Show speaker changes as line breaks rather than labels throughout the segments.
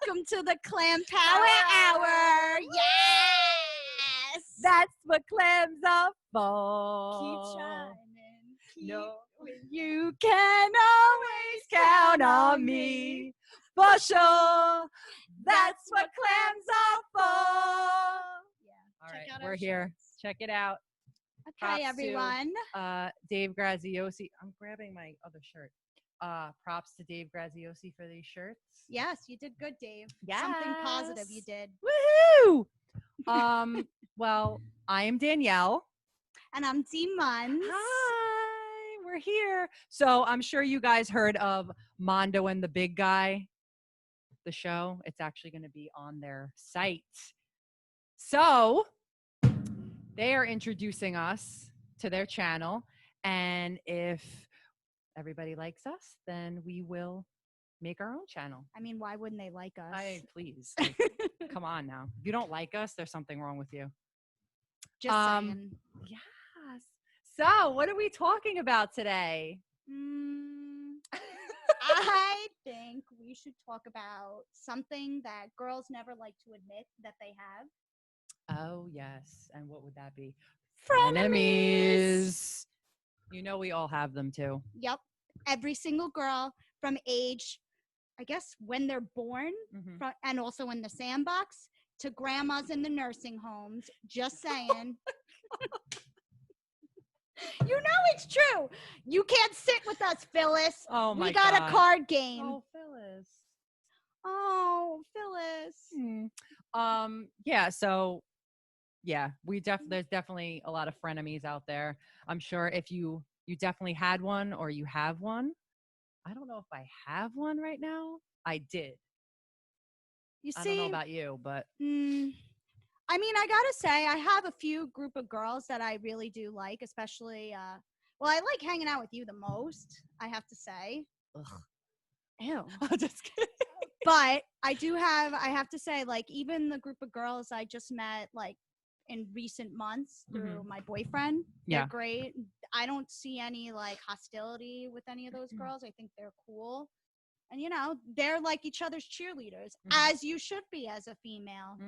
Welcome to the Clam Power Hour. Yes.
That's what clams are for.
Keep shining.
No, you can always count on me. For sure. That's what clams are for.
Yeah.
All
Check
right,
out
we're
our
here.
shirts.
Check it out.
Okay, everyone.
Dave Graziosi. I'm grabbing my other shirt. Props to Dave Graziosi for these shirts.
Yes, you did good, Dave. Something positive you did.
Woohoo! Well, I am Danielle.
And I'm Dee Munns.
Hi, we're here. So I'm sure you guys heard of Mondo and the Big Guy, the show. It's actually going to be on their site. So they are introducing us to their channel. And if everybody likes us, then we will make our own channel.
I mean, why wouldn't they like us?
Please. Come on now. If you don't like us, there's something wrong with you.
Just saying.
Yes. So, what are we talking about today?
I think we should talk about something that girls never like to admit that they have.
Oh, yes. And what would that be?
Frenemies.
You know we all have them too.
Yep. Every single girl from age, I guess, when they're born, and also in the sandbox, to grandmas in the nursing homes. Just saying. You know it's true. You can't sit with us, Phyllis.
Oh my God.
We got a card game.
Oh, Phyllis.
Oh, Phyllis.
Yeah, so yeah, there's definitely a lot of frenemies out there. I'm sure if you definitely had one or you have one. I don't know if I have one right now. I did.
You see,
I don't know about you, but
I mean, I gotta say, I have a few group of girls that I really do like, especially, well, I like hanging out with you the most, I have to say.
Ugh.
Ew.
Just kidding.
But I have to say, like, even the group of girls I just met, like, in recent months through my boyfriend, they're great. I don't see any, like, hostility with any of those girls. I think they're cool. And, you know, they're like each other's cheerleaders, as you should be as a female.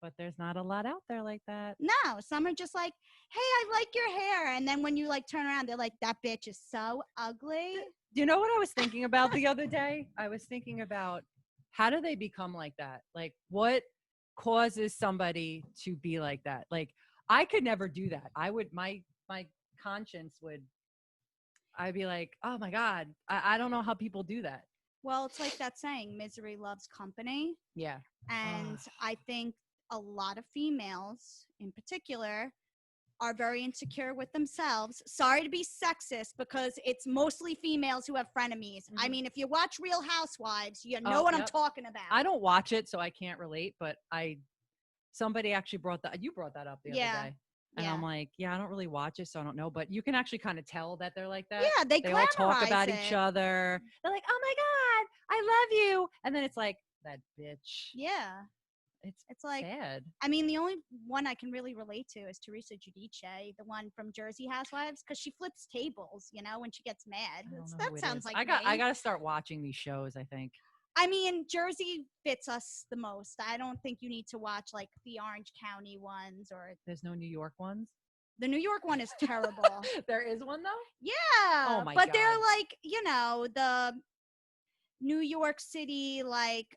But there's not a lot out there like that.
No, some are just like, hey, I like your hair. And then when you like turn around, they're like, that bitch is so ugly.
Do you know what I was thinking about the other day? I was thinking about how do they become like that? Like what causes somebody to be like that? Like I could never do that. I would, my conscience would, I'd be like, oh my God, I don't know how people do that.
Well, it's like that saying, misery loves company.
Yeah.
And I think a lot of females in particular are very insecure with themselves. Sorry to be sexist because it's mostly females who have frenemies. I mean, if you watch Real Housewives, you know what I'm talking about.
I don't watch it, so I can't relate, but somebody actually you brought that up the other day. And I'm like, yeah, I don't really watch it, so I don't know. But you can actually kind of tell that they're like that.
Yeah, they
all talk about
it.
each other. They're like, oh my God, I love you. And then it's like, that bitch.
Yeah.
It's
like
sad.
I mean, the only one I can really relate to is Teresa Giudice, the one from Jersey Housewives, because she flips tables, you know, when she gets mad. That sounds like
I got to start watching these shows, I think.
I mean, Jersey fits us the most. I don't think you need to watch like the Orange County ones or.
There's no New York ones?
The New York one is terrible.
There is one though?
Yeah.
Oh my God.
But they're like, you know, the New York City, like,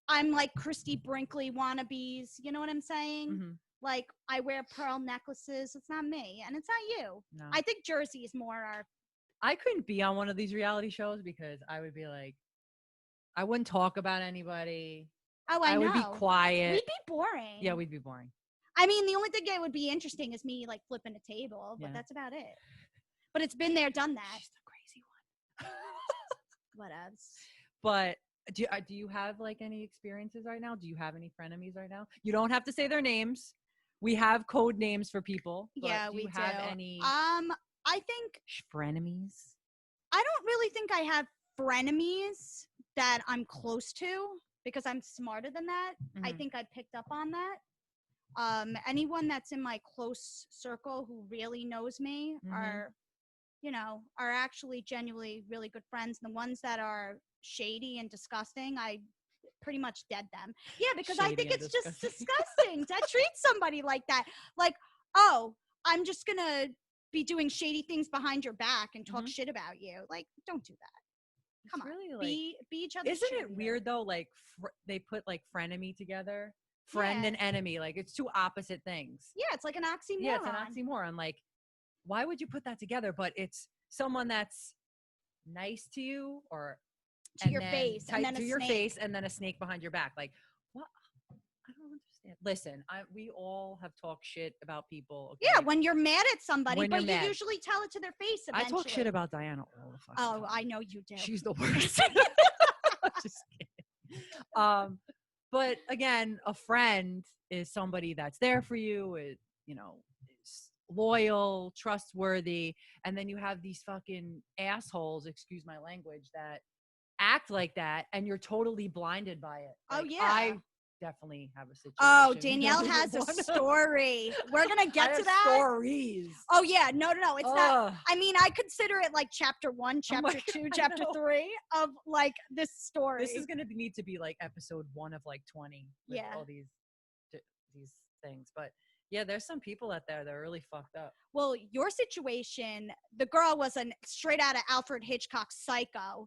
I'm like Christy Brinkley wannabes. You know what I'm saying? Like, I wear pearl necklaces. It's not me. And it's not you.
No.
I think Jersey is more our.
I couldn't be on one of these reality shows because I would be like, I wouldn't talk about anybody.
Oh, I know.
would be quiet.
We'd be boring.
Yeah, we'd be boring.
I mean, the only thing that would be interesting is me like flipping a table, but that's about it. But it's been there, done that.
She's the crazy one.
What else?
But do you have like any experiences right now? Do you have any frenemies right now? You don't have to say their names. We have code names for people.
Yeah,
do you have any?
I think
frenemies.
I don't really think I have frenemies that I'm close to because I'm smarter than that. I think I picked up on that. Anyone that's in my close circle who really knows me are actually genuinely really good friends. The ones that are shady and disgusting, I pretty much dead them. Yeah, because I
Shady
think
and
it's just
disgusting.
disgusting to treat somebody like that. Like, oh, I'm just gonna be doing shady things behind your back and talk shit about you. Like, don't do that. Come on,
really like,
be each other's
isn't it
cheerleader.
weird though? Like they put like frenemy together, friend and enemy. Like it's two opposite things.
Yeah, it's like an oxymoron.
Yeah, it's an oxymoron. Like, why would you put that together? But it's someone that's nice to you or
to your face, and then
to
a
your
snake.
face, and then a snake behind your back. Like, what? I don't understand. Listen, we all have talked shit about people. Okay?
Yeah, when you're mad at somebody, but you usually tell it to their face eventually.
I talk shit about Diana all the fucking time.
I know you do.
She's the worst. Just kidding. But again, a friend is somebody that's there for you, is loyal, trustworthy, and then you have these fucking assholes, excuse my language, that act like that, and you're totally blinded by it. Like, I definitely have a situation.
Oh, Danielle has a story. We're gonna get to that.
Stories.
Oh yeah, no, it's not. I mean, I consider it like chapter 1, chapter 2, chapter 3 of like this story.
This is gonna need to be like episode 1 of like 20. With all these things, but yeah, there's some people out there that are really fucked up.
Well, your situation, the girl was a straight out of Alfred Hitchcock's Psycho.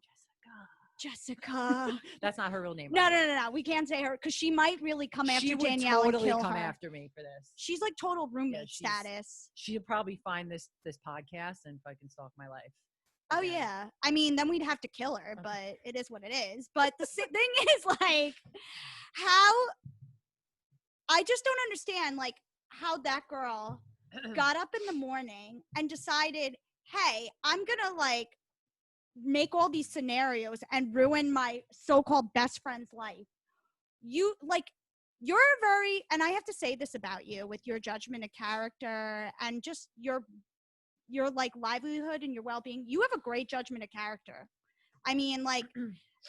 Jessica.
That's not her real name.
No. We can't say her because she might really come after Danielle and kill her. She would totally
come after me for this.
She's like total roommate status.
She'll probably find this podcast and fucking stalk my life.
Oh yeah. I mean, then we'd have to kill her, but it is what it is. But the thing is, like, how I just don't understand, like, how that girl got up in the morning and decided, hey, I'm gonna like make all these scenarios and ruin my so-called best friend's life. You're very, and I have to say this about you with your judgment of character and just your like livelihood and your well-being. You have a great judgment of character. I mean, like,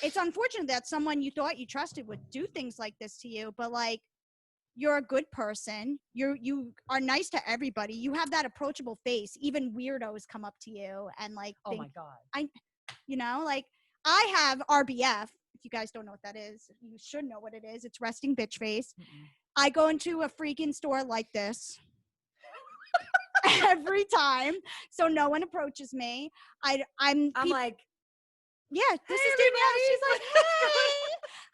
it's unfortunate that someone you thought you trusted would do things like this to you, but like, you're a good person. You are nice to everybody. You have that approachable face. Even weirdos come up to you and like,
oh my God.
Like I have RBF. If you guys don't know what that is, you should know what it is. It's resting bitch face. Mm-mm. I go into a freaking store like this every time, so no one approaches me. I'm like, yeah, this is Danielle. She's like, hey,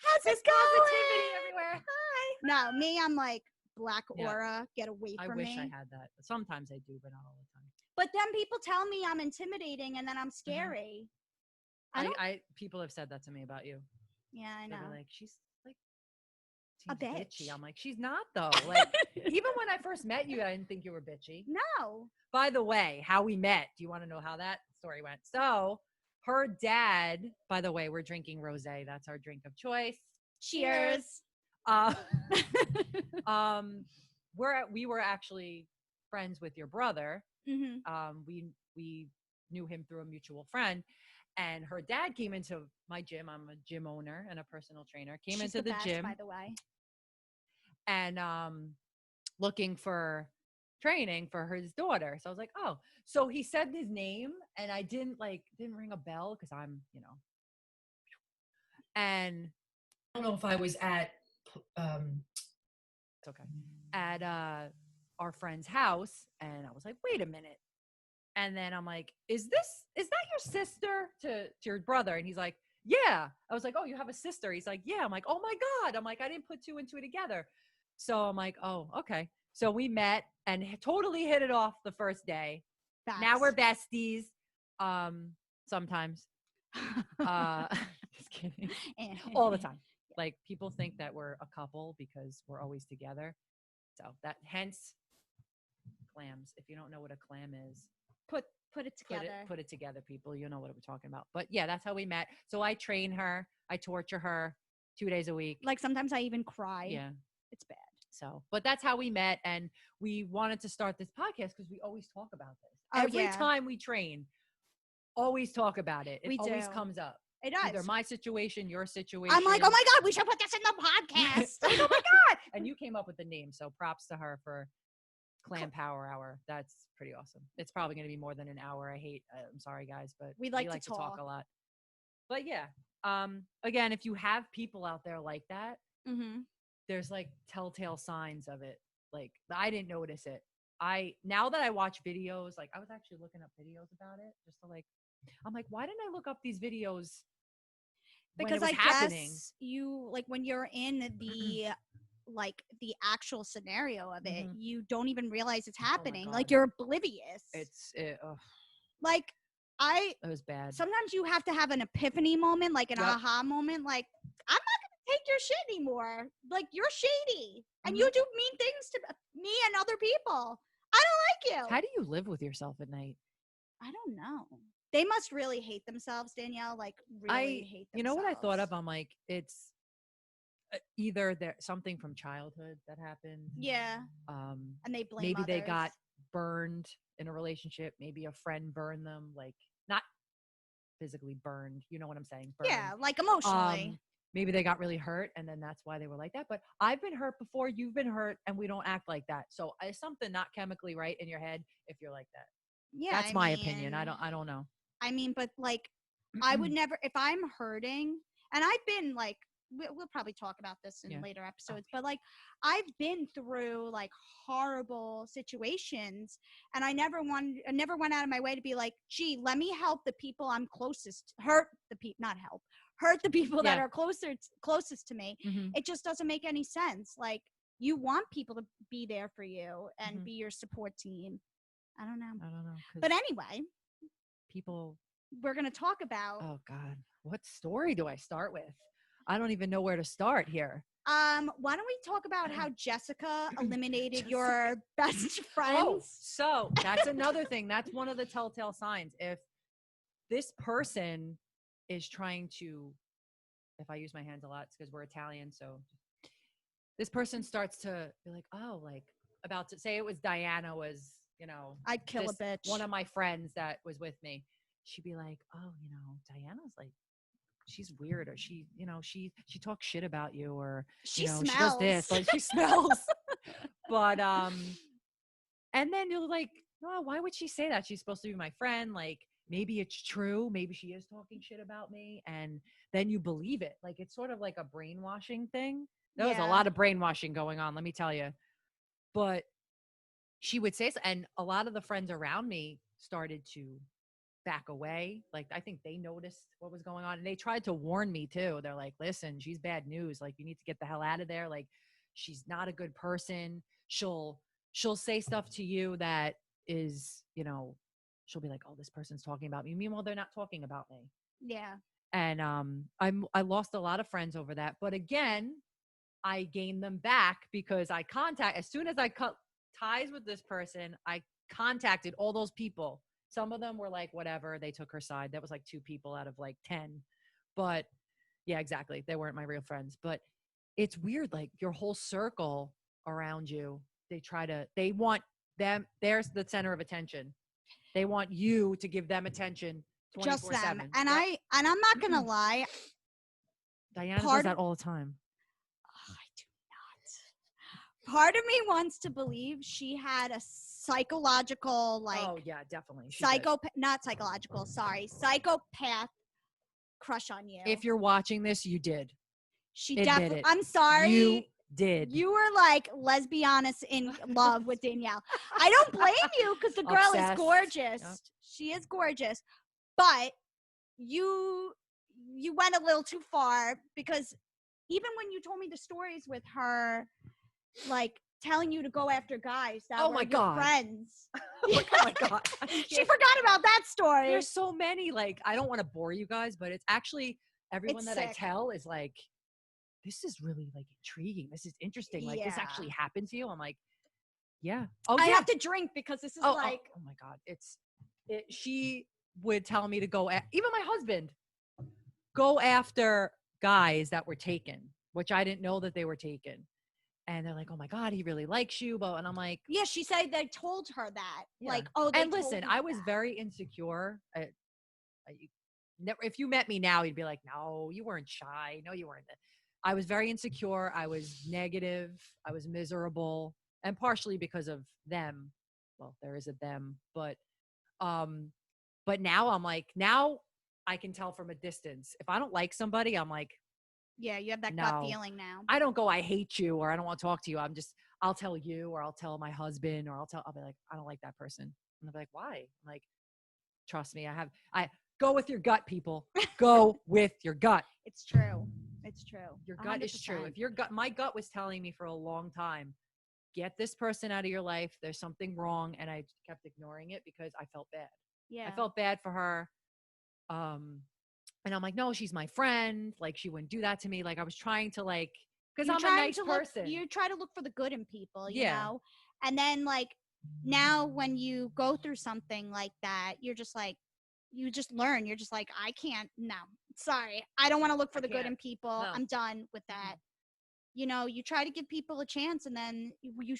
how's it going? Positivity everywhere. Hi. No, me, I'm like, black aura, get away from me.
I wish I had that. Sometimes I do, but not all the time.
But then people tell me I'm intimidating and then I'm scary.
People have said that to me about you.
Yeah, I know.
They're like, she's like
a bitch.
Bitchy. I'm like, she's not though. Like, even when I first met you, I didn't think you were bitchy.
No.
By the way, how we met. Do you want to know how that story went? So her dad, by the way, we're drinking rosé. That's our drink of choice.
Cheers.
We were actually friends with your brother.
Mm-hmm.
We knew him through a mutual friend, and her dad came into my gym. I'm a gym owner and a personal trainer. She's into the
best,
gym,
by the way,
and looking for training for his daughter. So I was like, oh, so he said his name, and I didn't ring a bell because I'm, and I don't know if I was at it's okay, at our friend's house, and I was like, wait a minute. And then I'm like, is that your sister to your brother? And he's like, yeah. I was like, oh, you have a sister? He's like, yeah. I'm like, oh my God. I'm like, I didn't put 2 and 2 together. So I'm like, oh, okay. So we met and totally hit it off the first day.
Facts.
Now we're besties. Sometimes. Just kidding. All the time. Like, people think that we're a couple because we're always together. So that, hence, clams. If you don't know what a clam is,
put it together.
Put it together, people. You know what we're talking about. But yeah, that's how we met. So I train her. I torture her 2 days a week.
Like, sometimes I even cry.
Yeah.
It's bad.
So, but that's how we met. And we wanted to start this podcast because we always talk about this. Every time we train, always talk about it. It always comes up.
It does.
Either my situation, your situation.
I'm like, oh my God, we should put this in the podcast.
Like, oh my God. And you came up with the name. So props to her for Clam Power Hour. That's pretty awesome. It's probably going to be more than an hour. I'm sorry, guys, but we like to talk a lot. But yeah, again, if you have people out there like that,
Mm-hmm.
there's like telltale signs of it. Like I didn't notice it. Now that I watch videos, like I was actually looking up videos about it just to like, I'm like, why didn't I look up these videos when it
Because
was
I
happening?
guess you like when you're in the like the actual scenario of it, you don't even realize it's happening. Like you're oblivious. Like
It was bad.
Sometimes you have to have an epiphany moment, like an aha moment. Like I'm not gonna take your shit anymore. Like you're shady and you do mean things to me and other people. I don't like you.
How do you live with yourself at night?
I don't know. They must really hate themselves, Danielle. Like really hate themselves.
You know what I thought of? I'm like, it's either there something from childhood that happened.
Yeah. And they blame
maybe
others.
they got burned in a relationship. Maybe a friend burned them. Like not physically burned. You know what I'm saying? Burned.
Yeah, like emotionally.
Maybe they got really hurt and then that's why they were like that. But I've been hurt before. You've been hurt and we don't act like that. So it's something not chemically right in your head if you're like that. Yeah, that's my opinion. I don't know.
I mean, but like I would never, if I'm hurting, and I've been like, we'll probably talk about this in later episodes, but like I've been through like horrible situations and I never went out of my way to be like, gee, let me help the people I'm closest, hurt the people that are closest to me. It just doesn't make any sense. Like you want people to be there for you and be your support team. I don't know. But anyway,
people,
we're going to talk about.
Oh God, what story do I start with? I don't even know where to start here.
Why don't we talk about how Jessica eliminated your best friends?
Oh, so that's another thing. That's one of the telltale signs. If this person is trying to, if I use my hands a lot, it's because we're Italian. So this person starts to be like, oh, like about to say it was Diana was,
I'd kill a bitch.
One of my friends that was with me. She'd be like, oh, Diana's like, she's weird, or she talks shit about you, or
she smells.
She does this, like she smells. But and then you're like, oh, why would she say that? She's supposed to be my friend. Like maybe it's true. Maybe she is talking shit about me, and then you believe it. Like it's sort of like a brainwashing thing. There was a lot of brainwashing going on, let me tell you. But she would say so, and a lot of the friends around me started to back away. Like I think they noticed what was going on and they tried to warn me too. They're like, listen, she's bad news. Like you need to get the hell out of there. Like she's not a good person. She'll say stuff to you that is, she'll be like, oh, this person's talking about me. Meanwhile, they're not talking about me.
Yeah.
And I lost a lot of friends over that. But again, I gained them back because as soon as I cut ties with this person, I contacted all those people. Some of them were like, whatever, they took her side. That was like 2 people out of like 10. But yeah, exactly. They weren't my real friends. But it's weird. Like your whole circle around you, they want them. There's the center of attention. They want you to give them attention 24/7.
Just them. And I'm not going to lie.
Diana does that all the time.
I do not. Part of me wants to believe she had a psychological, like,
oh yeah, definitely,
psychopath crush on you.
If you're watching this, you did.
She definitely. I'm sorry.
You did.
You were like lesbianist in love with Danielle. I don't blame you because the girl is gorgeous. Yep. She is gorgeous, but you went a little too far because even when you told me the stories with her, like telling you to go after guys that were your friends.
Oh my God.
She forgot about that story.
There's so many. Like, I don't want to bore you guys, but it's actually everyone that I tell is like, this is really like intriguing. This is interesting. Like this actually happened to you. I'm like, yeah. Oh,
I have to drink because this is
oh my God. She would tell me to go, even my husband, go after guys that were taken, which I didn't know that they were taken. And they're like, oh my God, he really likes you. And I'm like,
yeah, she said they told her that. Yeah. Like,
and listen, I was very insecure. If you met me now, you'd be like, no, you weren't shy. No, you weren't. I was very insecure. I was negative. I was miserable, and partially because of them. Well, there is a them, but now I'm like, now I can tell from a distance. If I don't like somebody, I'm like,
yeah, you have that
no.
gut feeling now.
I don't go, I hate you, or I don't want to talk to you. I'll tell you, or I'll tell my husband, or I'll be like, I don't like that person. And they'll be like, why? I'm like, trust me, I go with your gut, people. Go with your gut.
It's true. It's true.
Your gut 100%. Is true. If your gut, my gut was telling me for a long time, get this person out of your life. There's something wrong. And I kept ignoring it because I felt bad.
Yeah.
I felt bad for her. And I'm like, no, she's my friend. Like, she wouldn't do that to me. Like, I was trying to because I'm a nice person.
You try to look for the good in people, you know? And then like now when you go through something like that, you're just like, you just learn. You're just like, I can't, no, sorry. I don't want to look for the good in people. No. I'm done with that. You know, you try to give people a chance, and then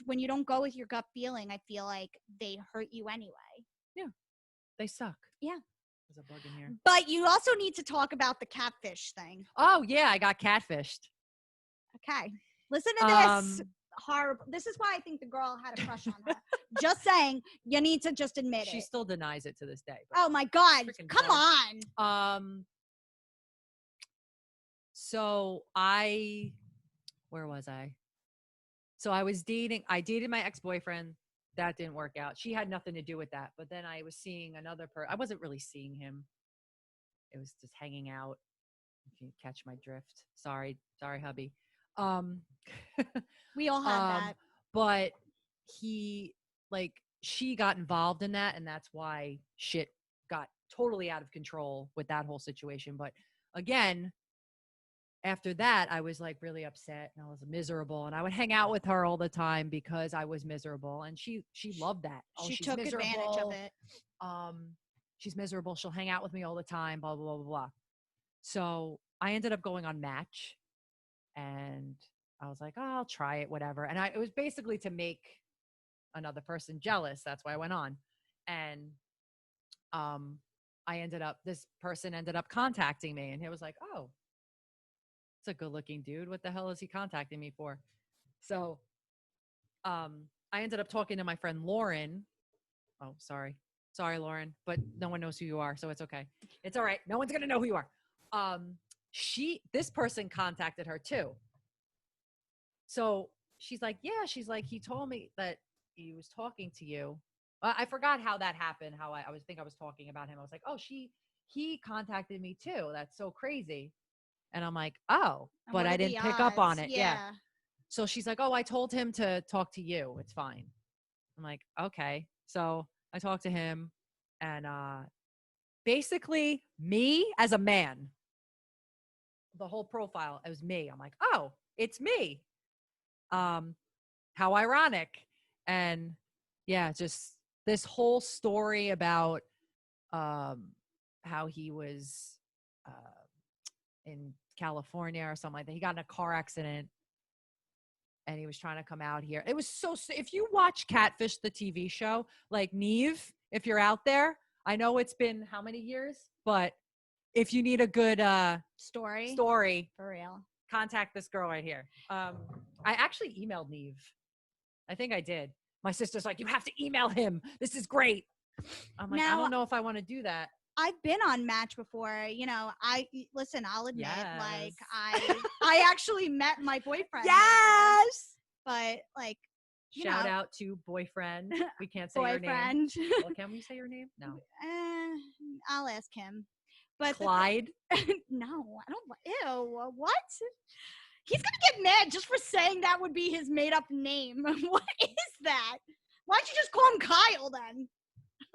when you don't go with your gut feeling, I feel like they hurt you anyway.
Yeah. They suck.
Yeah.
There's a bug in here.
But you also need to talk about the catfish thing.
Oh, yeah. I got catfished.
Okay. Listen to this. Horrible. This is why I think the girl had a crush on her. Just saying, you need to just admit it.
She still denies it to this day.
Oh my God. Come on.
So where was I? So I dated my ex-boyfriend. That didn't work out. She had nothing to do with that. But then I was seeing another person. I wasn't really seeing him. It was just hanging out. If you catch my drift. Sorry, hubby.
We all had that.
But she got involved in that, and that's why shit got totally out of control with that whole situation. But again, after that, I was like really upset and I was miserable, and I would hang out with her all the time because I was miserable, and she loved that.
She took advantage of it.
She's miserable. She'll hang out with me all the time, blah, blah, blah, blah, blah. So I ended up going on Match, and I was like, oh, I'll try it, whatever. And it was basically to make another person jealous. That's why I went on. And this person ended up contacting me, and he was like, oh, it's a good looking dude. What the hell is he contacting me for? So I ended up talking to my friend Lauren. Oh, sorry, Lauren, but no one knows who you are, so it's okay. It's all right. No one's gonna know who you are. This person contacted her too. So she's like, he told me that he was talking to you. I forgot how that happened. How I was talking about him. I was like, oh, he contacted me too. That's so crazy. And I'm like, oh, but I didn't pick up on it. Yeah. So she's like, oh, I told him to talk to you. It's fine. I'm like, okay. So I talked to him, and basically me as a man, the whole profile, it was me. I'm like, oh, it's me. How ironic. And yeah, just this whole story about how he was in California or something like that. He got in a car accident and he was trying to come out here. It was if you watch Catfish, the TV show, like Neve, if you're out there, I know it's been how many years, but if you need a good story
for real,
contact this girl right here. I actually emailed Neve. I think I did. My sister's like, you have to email him. This is great. I'm like, I don't know if I want to do that.
I've been on Match before. You know, I'll admit, like I actually met my boyfriend.
Yes.
But like,
shout out to boyfriend. We can't say your name. Well, can we say your name? No.
I'll ask him. But
Clyde?
No, I don't. Ew, what? He's gonna get mad just for saying that would be his made up name. What is that? Why'd you just call him Kyle then?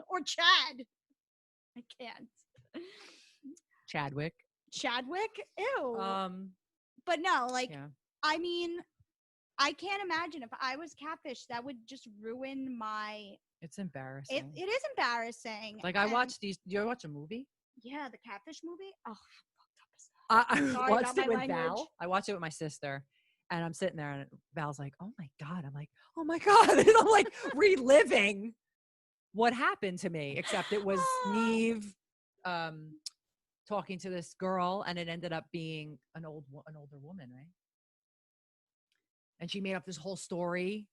Or Chad? I can't.
Chadwick?
Ew. But no, like, I mean, I can't imagine if I was catfish, that would just ruin my.
It's embarrassing.
It is embarrassing.
Like, I watched these. Do you ever watch a movie?
Yeah, the Catfish movie. Oh,
I watched it with Val. I watched it with my sister, and I'm sitting there, and Val's like, "Oh my God!" I'm like, "Oh my God!" And I'm like reliving what happened to me. Except it was Neve talking to this girl, and it ended up being an older woman, right? And she made up this whole story.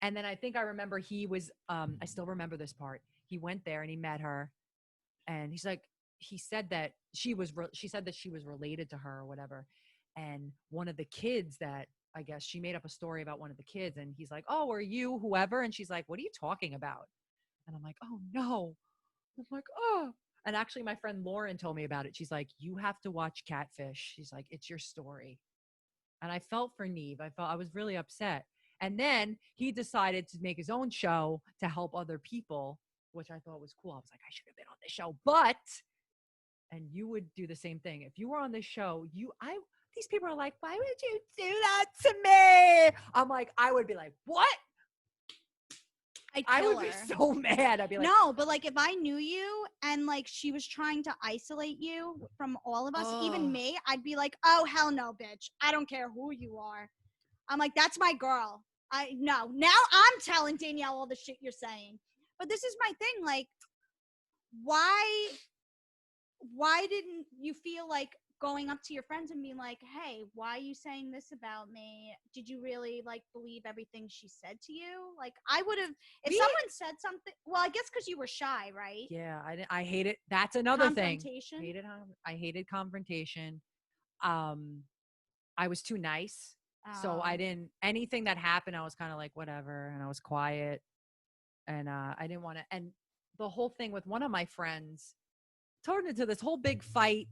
And then I think I remember he was. I still remember this part. He went there and he met her, and he's like, he said that she said that she was related to her or whatever. And one of the kids that, I guess she made up a story about one of the kids, and he's like, "Oh, are you whoever?" And she's like, "What are you talking about?" And I'm like, "Oh no." I'm like, "Oh." And actually my friend Lauren told me about it. She's like, "You have to watch Catfish." She's like, "It's your story." And I felt for Neve. I was really upset. And then he decided to make his own show to help other people, which I thought was cool. I was like, I should have been on this show. But, and you would do the same thing. If you were on this show, these people are like, "Why would you do that to me?" I'm like, I would be like, "What?" I would be so mad. I'd be like,
no, but like if I knew you and like she was trying to isolate you from all of us, even me, I'd be like, "Oh hell no, bitch! I don't care who you are." I'm like, "That's my girl." Now I'm telling Danielle all the shit you're saying. But this is my thing. Like, why didn't you feel like going up to your friends and being like, "Hey, why are you saying this about me? Did you really like believe everything she said to you?" Like, I would have, if someone said something, well, I guess because you were shy, right?
Yeah, I hate it. That's another thing.
Confrontation.
I hated confrontation. I was too nice. So I didn't, anything that happened, I was kind of like, whatever. And I was quiet, and I didn't want to, and the whole thing with one of my friends turned into this whole big fight.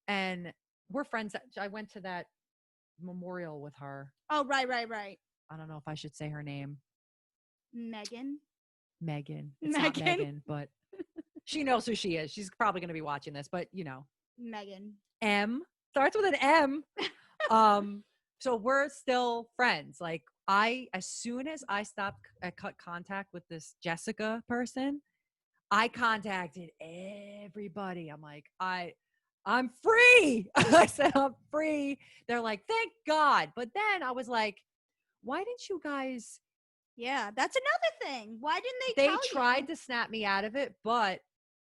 And we're friends. I went to that memorial with her.
Oh, right.
I don't know if I should say her name.
Megan.
It's not Megan, but she knows who she is. She's probably going to be watching this, but you know.
Megan.
M. Starts with an M. So we're still friends. Like, as soon as I cut contact with this Jessica person, I contacted everybody. I'm like, I'm free. I said, I'm free. They're like, thank God. But then I was like, why didn't you guys?
Yeah, that's another thing. Why didn't
they tried to snap me out of it, but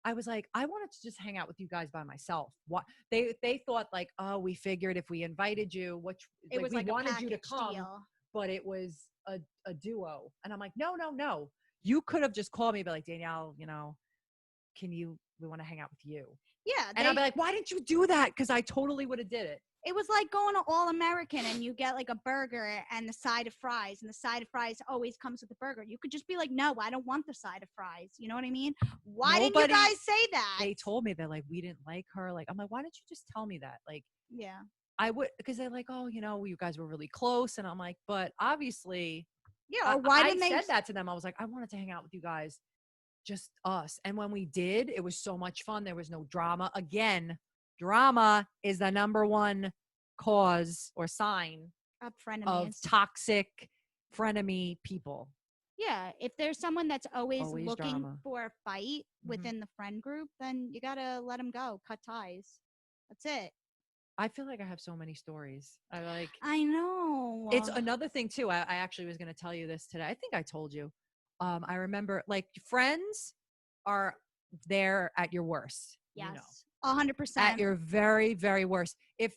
I was like, I wanted to just hang out with you guys by myself. What they thought, like, oh, we figured if we invited you, which
it was
we
like
wanted you to come,
deal.
But it was a duo. And I'm like, no. You could have just called me, but like, Danielle, we want to hang out with you.
Yeah.
And I'd be like, why didn't you do that? Because I totally would have did it.
It was like going to All American and you get like a burger and the side of fries, and the side of fries always comes with the burger. You could just be like, "No, I don't want the side of fries." You know what I mean? Why didn't you guys say that?
They told me that, like, we didn't like her. Like, I'm like, why didn't you just tell me that? Like,
yeah,
I would, because they're like, oh, you guys were really close. And I'm like, but obviously,
yeah. Or why didn't
I
they
said that to them? I was like, I wanted to hang out with you guys, just us. And when we did, it was so much fun. There was no drama. Again, drama is the number one cause or sign of toxic frenemy people.
Yeah, if there's someone that's always looking
drama.
for a fight within the friend group, then you gotta let them go, cut ties. That's it.
I feel like I have so many stories.
I know.
It's another thing too. I actually was going to tell you this today. I think I told you. I remember, like, friends are there at your worst.
Yes, 100%.
At your very, very worst. If,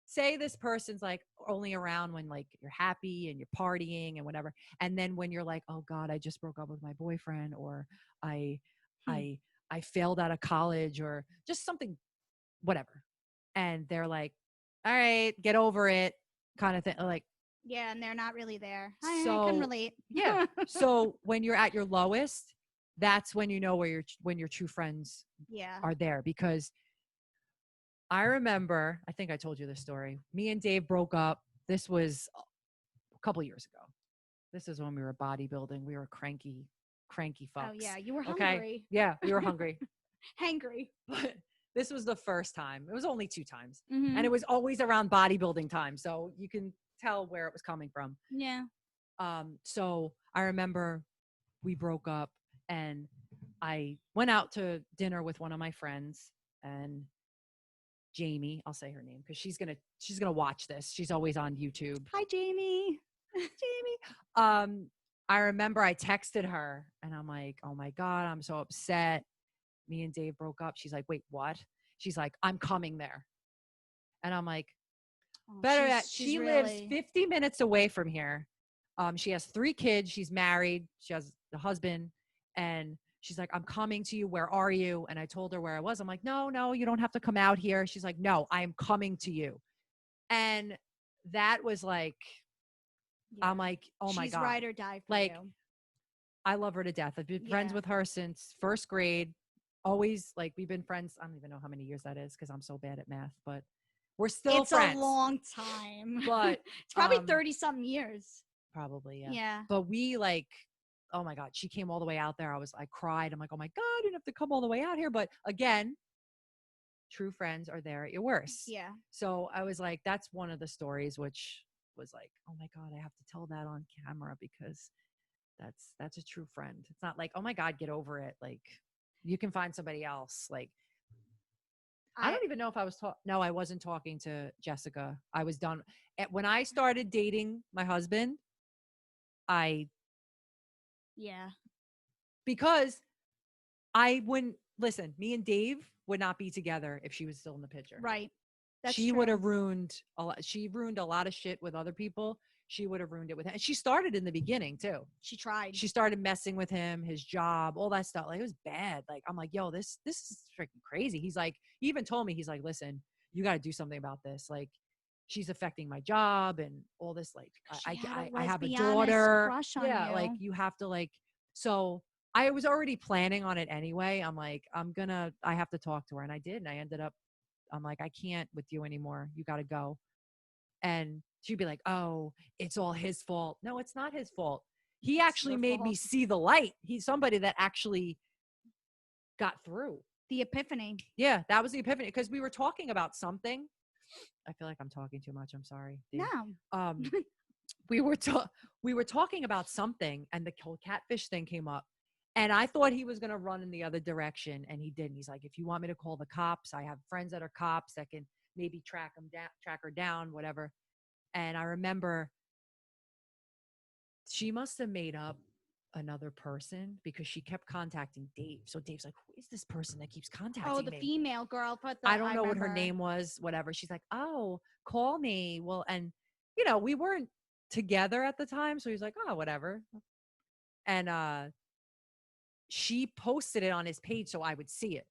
say, this person's like only around when, like, you're happy and you're partying and whatever, and then when you're like, oh God, I just broke up with my boyfriend, or I failed out of college, or just something, whatever, and they're like, all right, get over it, kind of thing. Like,
yeah, and they're not really there. I can relate.
Yeah. So when you're at your lowest, that's when you know when your true friends are there. Because I remember, I think I told you this story. Me and Dave broke up. This was a couple years ago. This is when we were bodybuilding. We were cranky fucks.
Oh yeah, you were hungry.
Okay? Yeah, we were hungry.
Hangry.
But this was the first time. It was only 2 times.
Mm-hmm.
And it was always around bodybuilding time. So you can tell where it was coming from.
Yeah.
So I remember we broke up, and I went out to dinner with one of my friends, and Jamie, I'll say her name because she's gonna watch this. She's always on YouTube.
Hi, Jamie.
Jamie. I remember I texted her, and I'm like, oh my God, I'm so upset. Me and Dave broke up. She's like, wait, what? She's like, I'm coming there. And I'm like, better that she lives 50 minutes away from here. She has 3 kids. She's married. She has a husband. And she's like, I'm coming to you. Where are you? And I told her where I was. I'm like, no, you don't have to come out here. She's like, no, I am coming to you. And that was like, I'm like, oh my
She's
God.
ride or die for
like,
you.
I love her to death. I've been friends with her since first grade. Always, like, we've been friends. I don't even know how many years that is because I'm so bad at math, but we're still friends.
It's a long time.
But
it's probably 30 something years.
Probably, yeah.
Yeah.
But we like, oh my God, she came all the way out there. I cried. I'm like, oh my God, you didn't have to come all the way out here. But again, true friends are there at your worst.
Yeah.
So I was like, that's one of the stories, which was like, oh my God, I have to tell that on camera because that's a true friend. It's not like, oh my God, get over it. Like, you can find somebody else. Like, I don't even know if I was no, I wasn't talking to Jessica. I was done. When I started dating my husband, because I wouldn't listen, me and Dave would not be together if she was still in the picture.
Right.
She would have ruined a lot. She ruined a lot of shit with other people. She would have ruined it with him. And she started in the beginning too.
She tried.
She started messing with him, his job, all that stuff. Like, it was bad. Like, I'm like, yo, this is freaking crazy. He's like, he even told me, he's like, listen, you got to do something about this. Like, she's affecting my job and all this. Like, I have a daughter.
Crush on you.
Like, you have to like, so I was already planning on it anyway. I'm like, I have to talk to her. And I did. And I ended up, I'm like, I can't with you anymore. You got to go. And she'd be like, oh, it's all his fault. No, it's not his fault. He actually made me see the light. He's somebody that actually got through.
The epiphany.
Yeah, that was the epiphany. Because we were talking about something. I feel like I'm talking too much. I'm sorry, Dave.
No.
We were talking about something, and the whole catfish thing came up. And I thought he was going to run in the other direction, and he didn't. He's like, if you want me to call the cops, I have friends that are cops that can maybe track her down, whatever. And I remember she must have made up another person because she kept contacting Dave. So Dave's like, who is this person that keeps contacting me?
Oh, the female girl.
I don't know what her name was, whatever. She's like, oh, call me. Well, and, we weren't together at the time. So he's like, oh, whatever. And she posted it on his page so I would see it.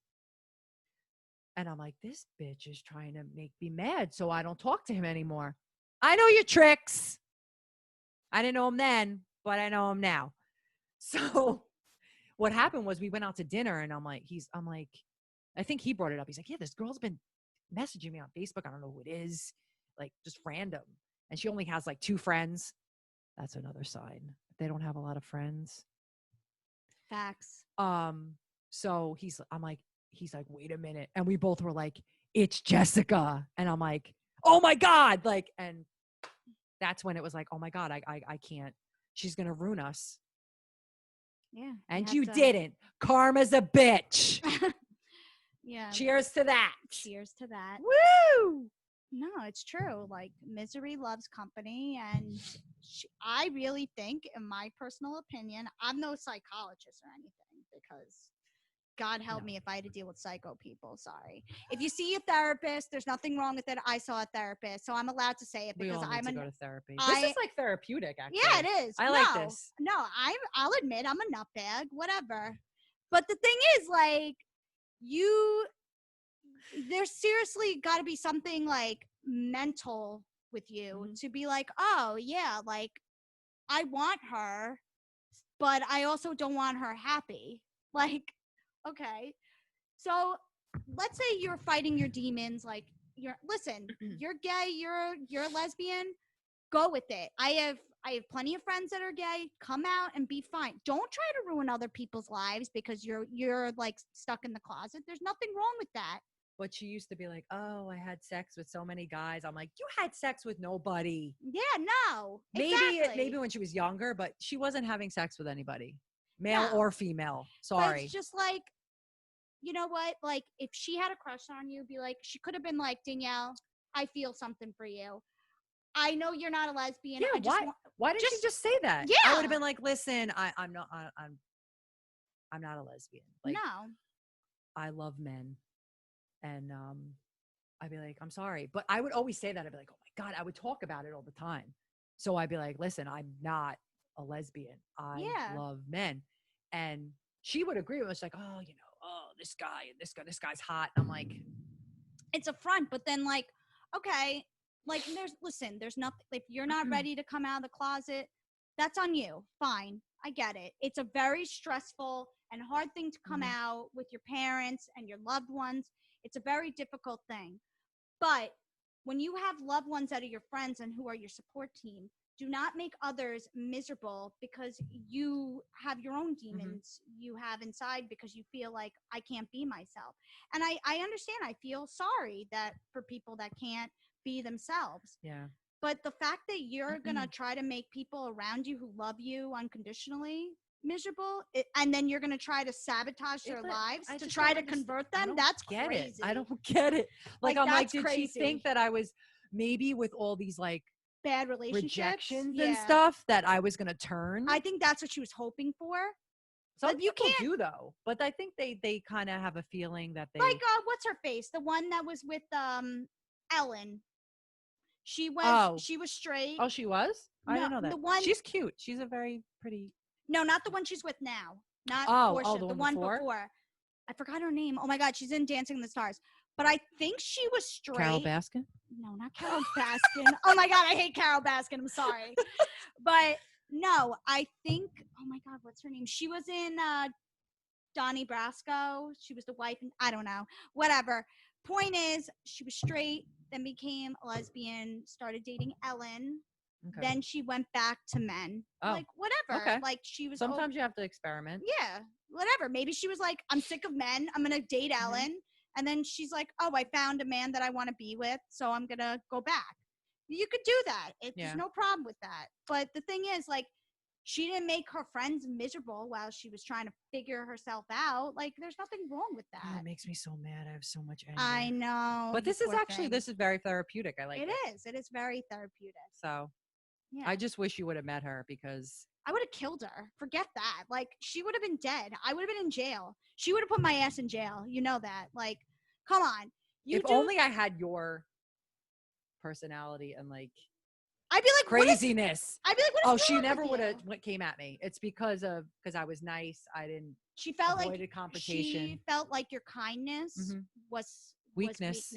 And I'm like, this bitch is trying to make me mad so I don't talk to him anymore. I know your tricks. I didn't know him then, but I know him now. So what happened was we went out to dinner and I'm like, I think he brought it up. He's like, yeah, this girl's been messaging me on Facebook. I don't know who it is. Like, just random. And she only has like 2 friends. That's another sign. They don't have a lot of friends.
Facts.
So he's like, wait a minute. And we both were like, it's Jessica. And I'm like, oh my God. Like, and that's when it was like, oh my God, I can't, she's going to ruin us.
Yeah.
And you didn't. Karma's a bitch.
Yeah.
Cheers to that.
Cheers to that.
Woo!
No, it's true. Like, misery loves company. And I really think, in my personal opinion, I'm no psychologist or anything because God help me if I had to deal with psycho people. Sorry. If you see a therapist, there's nothing wrong with it. I saw a therapist, so I'm allowed to say it because
I'm to go to therapy. This is like therapeutic, actually.
Yeah, it is.
I like this.
No, I'll admit I'm a nutbag, whatever. But the thing is, like, there's seriously got to be something like mental with you to be like, oh yeah, like I want her, but I also don't want her happy. Like, okay, so let's say you're fighting your demons. Like, you're gay, you're a lesbian. Go with it. I have plenty of friends that are gay. Come out and be fine. Don't try to ruin other people's lives because you're like stuck in the closet. There's nothing wrong with that.
But she used to be like, oh, I had sex with so many guys. I'm like, you had sex with nobody.
Yeah, no.
Maybe when she was younger, but she wasn't having sex with anybody, male or female. Sorry.
But it's just like, you know what? Like, if she had a crush on you, be like, she could have been like, Danielle, I feel something for you. I know you're not a lesbian.
Yeah, why didn't she just say that?
Yeah.
I would have been like, listen, I'm not a lesbian. Like,
no.
I love men. And I'd be like, I'm sorry. But I would always say that. I'd be like, oh my God, I would talk about it all the time. So I'd be like, listen, I'm not a lesbian. I love men. And she would agree with us, like, oh, this guy and this guy's hot. And I'm like,
it's a front, but then like, okay, like there's nothing, if you're not ready to come out of the closet, that's on you. Fine. I get it. It's a very stressful and hard thing to come out with your parents and your loved ones. It's a very difficult thing. But when you have loved ones that are your friends and who are your support team, do not make others miserable because you have your own demons you have inside because you feel like I can't be myself. And I understand. I feel sorry that for people that can't be themselves.
Yeah.
But the fact that you're going to try to make people around you who love you unconditionally miserable, and then you're going to try to sabotage their lives to try to convert them, that's crazy.
I don't get it. Like I'm like, did
crazy.
she think that I was maybe with all these like
bad relationships,
rejections and stuff that I was going to turn?
I think that's what she was hoping for.
Some people do though, but I think they kind of have a feeling that they
like what's her face, the one that was with Ellen. She was straight.
Oh, she was? I didn't know that.
The one,
she's cute. She's a very pretty.
No, not the one she's with now. Not Portia.
The
one before. I forgot her name. Oh my God, she's in Dancing in the Stars. But I think she was straight.
Carol Baskin?
No, not Carol Baskin. Oh my God, I hate Carol Baskin. I'm sorry. But no, I think, oh my God, what's her name? She was in Donnie Brasco. She was the wife. I don't know. Whatever. Point is, she was straight, then became a lesbian, started dating Ellen. Okay. Then she went back to men. Like, whatever.
Okay.
Like, she was...
Sometimes you have to experiment.
Yeah, whatever. Maybe she was like, I'm sick of men. I'm going to date Ellen. And then she's like, oh, I found a man that I want to be with, so I'm going to go back. You could do that. There's no problem with that. But the thing is, like, she didn't make her friends miserable while she was trying to figure herself out. Like, there's nothing wrong with that.
Oh, it makes me so mad. I have so much anger.
I know.
But this is very therapeutic. I like it.
It is. It is very therapeutic.
So, yeah. I just wish you would have met her because...
I would have killed her. Forget that. Like, she would have been dead. I would have been in jail. She would have put my ass in jail. You know that. Like, come on.
If only I had your personality and, like...
I'd be like
craziness.
I'd be like, what is
she never would have came at me. It's because I was nice. I didn't.
She felt
avoided like confrontation.
She felt like your kindness was weakness,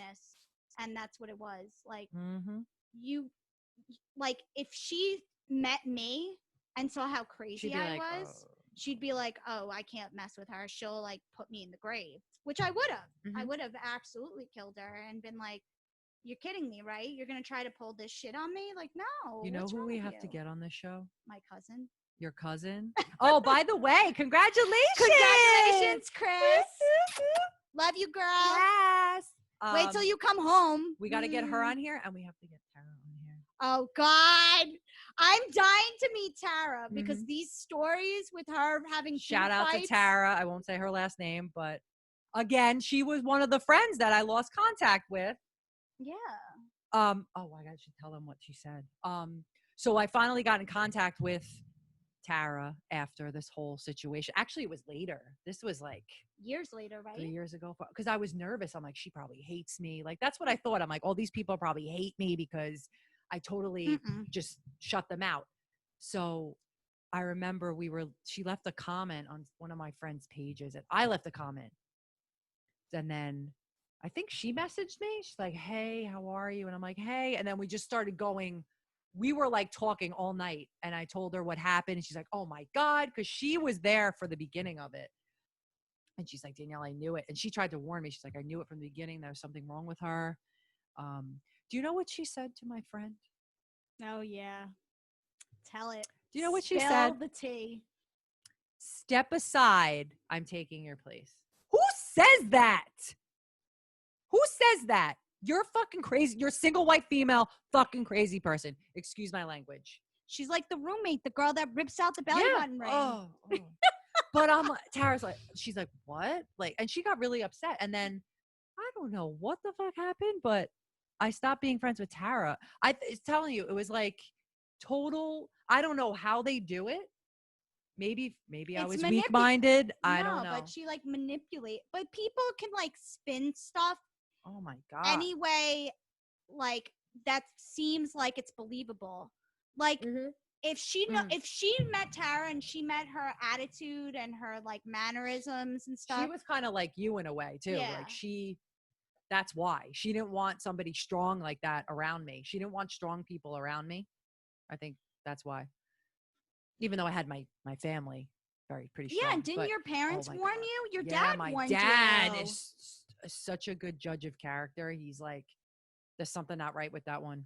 and that's what it was. Like you, like if she met me and saw how crazy I was, she'd be like, "Oh, I can't mess with her. She'll like put me in the grave," which I would have. I would have absolutely killed her and been like, you're kidding me, right? You're going to try to pull this shit on me? Like, no.
You know who we have to get on this show?
My cousin.
Your cousin? Oh, by the way, congratulations.
Congratulations, Chris. Love you, girl.
Yes.
Wait till you come home.
We got to get her on here, and we have to get Tara on here.
Oh, God. I'm dying to meet Tara because these stories with her having
Shout out to Tara. I won't say her last name, but again, she was one of the friends that I lost contact with.
Yeah.
Oh, I should tell them what she said. So I finally got in contact with Tara after this whole situation. Actually, it was later. This was like
years later, right?
3 years ago. Because I was nervous. I'm like, she probably hates me. Like, that's what I thought. I'm like, all these people probably hate me because I totally just shut them out. So I remember she left a comment on one of my friends' pages, and I left a comment. And then I think she messaged me. She's like, hey, how are you? And I'm like, hey. And then we just started going. We were like talking all night. And I told her what happened. And she's like, oh my God. Because she was there for the beginning of it. And she's like, Danielle, I knew it. And she tried to warn me. She's like, I knew it from the beginning. There was something wrong with her. Do you know what she said to my friend?
Oh, yeah. Tell it.
Do you know what she said?
Spill the tea.
Step aside. I'm taking your place. Who says that? Who says that? You're fucking crazy. You're a single white female fucking crazy person. Excuse my language.
She's like the roommate, the girl that rips out the belly button ring.
Oh. But Tara's like, she's like, what? Like, and she got really upset. And then I don't know what the fuck happened, but I stopped being friends with Tara. It's telling you, it was like total. I don't know how they do it. Maybe I was weak-minded. I don't know.
But she like manipulate. But people can like spin stuff.
Oh my God.
Anyway, like that seems like it's believable. Like if she met Tara and she met her attitude and her like mannerisms and stuff,
she was kind of like you in a way too.
Yeah.
Like that's why she didn't want somebody strong like that around me. She didn't want strong people around me. I think that's why. Even though I had my family pretty strong.
Yeah, didn't your parents warn you? Your dad warned you.
My dad is such a good judge of character. He's like, there's something not right with that one.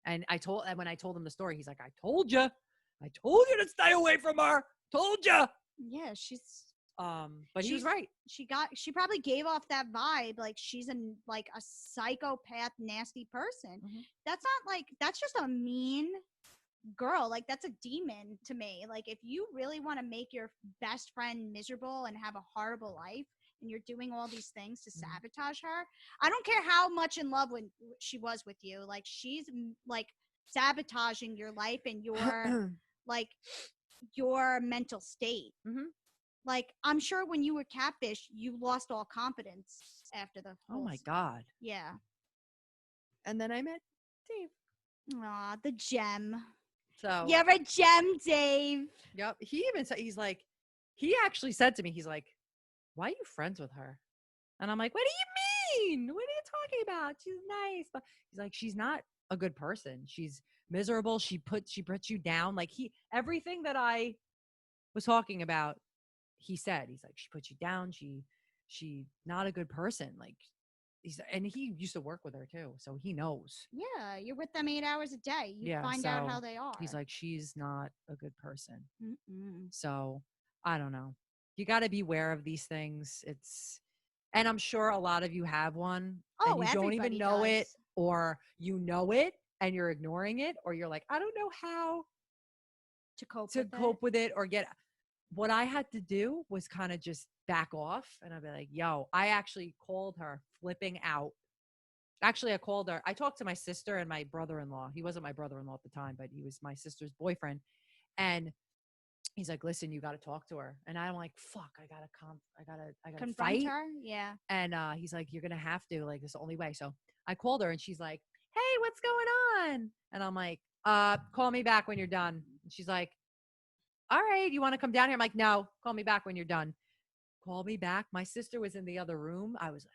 And when I told him the story, he's like, I told you to stay away from her. Told you.
Yeah, she's
but he was right.
She probably gave off that vibe like she's a psychopath, nasty person.
Mm-hmm.
That's just a mean girl. Like that's a demon to me. Like if you really want to make your best friend miserable and have a horrible life and you're doing all these things to sabotage her, I don't care how much in love when she was with you, like she's like sabotaging your life and your like your mental state.
Mm-hmm.
Like I'm sure when you were catfish you lost all confidence after the whole
oh my god.
Yeah.
And then I met Dave.
Aw, the gem.
So
you're a gem, Dave.
Yep. He even said, he actually said to me, he's like, why are you friends with her? And I'm like, what do you mean? What are you talking about? She's nice. But he's like, she's not a good person. She's miserable. She puts you down. Like everything that I was talking about, he said, he's like, she puts you down. She not a good person. Like and he used to work with her too. So he knows.
Yeah. You're with them 8 hours a day. You find out how they are.
He's like, she's not a good person.
Mm-mm.
So I don't know. You got to be aware of these things. And I'm sure a lot of you have one and you don't even know it, or you know it and you're ignoring it, or you're like, I don't know how to cope with it or get. What I had to do was kind of just back off, and I'd be like, yo, I actually called her flipping out. Actually, I called her. I talked to my sister and my brother-in-law. He wasn't my brother-in-law at the time, but he was my sister's boyfriend. And he's like, listen, you got to talk to her. And I'm like, fuck, I gotta
confront
fight
her. Yeah.
And he's like, you're going to have to, like, this is the only way. So I called her and she's like, hey, what's going on? And I'm like, call me back when you're done. And she's like, all right, you want to come down here? I'm like, no, call me back when you're done. Call me back. My sister was in the other room. I was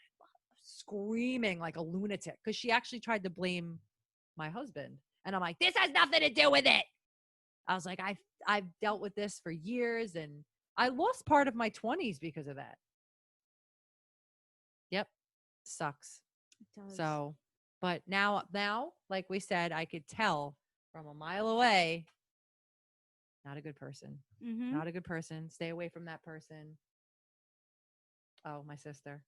screaming like a lunatic because she actually tried to blame my husband. And I'm like, this has nothing to do with it. I was like, I've dealt with this for years, and I lost part of my 20s because of that. Yep. Sucks.
It does.
So, but now, like we said, I could tell from a mile away, not a good person.
Mm-hmm.
Not a good person. Stay away from that person. Oh, my sister.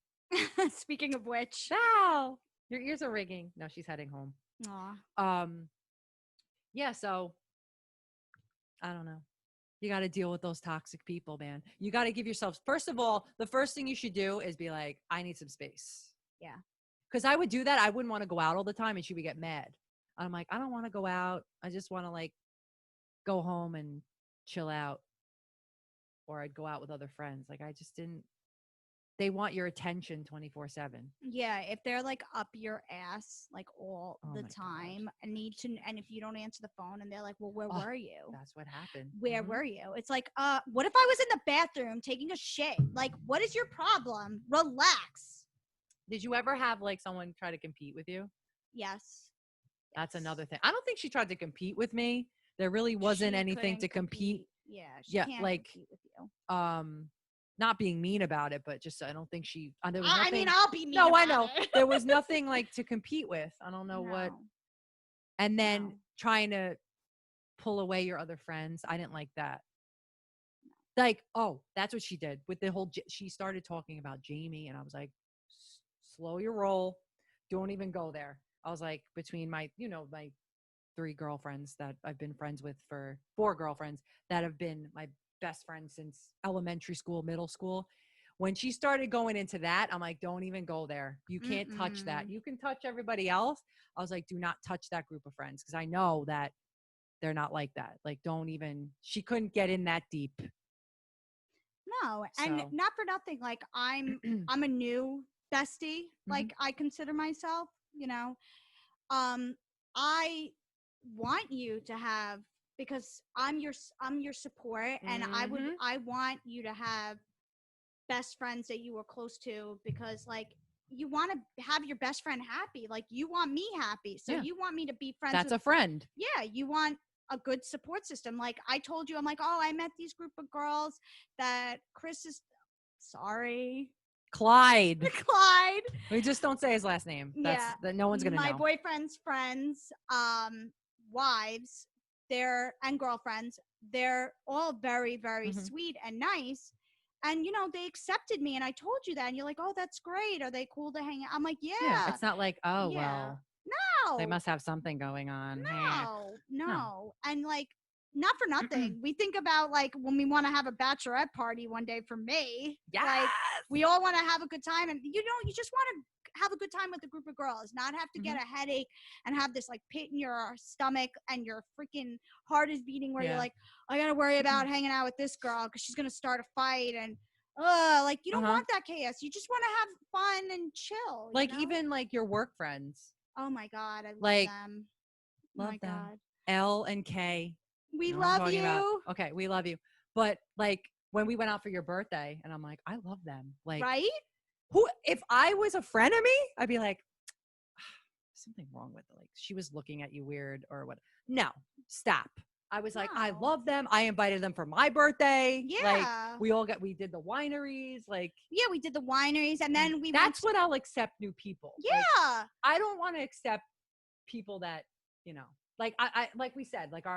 Speaking of which.
Wow. Your ears are ringing. No, she's heading home.
Aw.
Yeah, so I don't know. You got to deal with those toxic people, man. You got to give yourself, first of all, the first thing you should do is be like, I need some space.
Yeah.
Because I would do that. I wouldn't want to go out all the time, and she would get mad. I'm like, I don't want to go out. I just want to like go home and chill out. Or I'd go out with other friends. Like I just didn't. They want your attention 24/7.
Yeah, if they're like up your ass like all the time,
God.
And if you don't answer the phone and they're like, well, where were you?
That's what happened.
Where were you? It's like, what if I was in the bathroom taking a shit? Like, what is your problem? Relax.
Did you ever have like someone try to compete with you?
Yes.
That's another thing. I don't think she tried to compete with me. There really wasn't anything to compete.
Yeah, she can't
like
compete with you.
Not being mean about it, but just I don't think she. There was
I
nothing,
mean, I'll be mean.
No,
about
I know
it.
there was nothing like to compete with. I don't know what. And then trying to pull away your other friends. I didn't like that. Like, oh, that's what she did with the whole. She started talking about Jamie, and I was like, slow your roll. Don't even go there. I was like, between my 3 girlfriends that I've been friends with, for 4 girlfriends that have been my best friend since elementary school, middle school. When she started going into that, I'm like, don't even go there. You can't touch that. You can touch everybody else. I was like, do not touch that group of friends, because I know that they're not like that. Like, don't even. She couldn't get in that deep.
No, and not for nothing. Like I'm a new bestie. Like I consider myself. I want you to have because I'm your support, and I want you to have best friends that you were close to, because like you want to have your best friend happy, like you want me happy, so you want me to be friends.
That's a friend.
Yeah, you want a good support system. Like I told you, I'm like, oh, I met these group of girls that Chris is
Clyde.
We
just don't say his last name. That no one's gonna know.
My boyfriend's friends, wives, and girlfriends, they're all very, very sweet and nice. And, you know, they accepted me, and I told you that, and you're like, oh, that's great. Are they cool to hang out? I'm like, yeah.
It's not like, oh, well,
no.
they must have something going on.
No. And, like, not for nothing. We think about, like, when we want to have a bachelorette party one day for me.
Yes.
Like, we all want to have a good time. And, you know, you just want to have a good time with a group of girls, not have to get a headache and have this, like, pit in your stomach and your freaking heart is beating where you're like, I got to worry about hanging out with this girl because she's going to start a fight. And, like, you don't want that chaos. You just want to have fun and chill.
Like,
you know?
even, like, your work friends.
Oh, my God. I love them.
Love them. God. L and K.
We love you.
About. Okay, we love you. But like when we went out for your birthday, and I'm like, I love them. Like,
right?
If I was a frenemy, I'd be like, something wrong with it. Like she was looking at you weird or what? No, stop. I was like, I love them. I invited them for my birthday.
Yeah.
Like we did the wineries. Like
we did the wineries, and then
that's when I'll accept new people.
Yeah.
Like, I don't want to accept people that, you know, like I like we said, like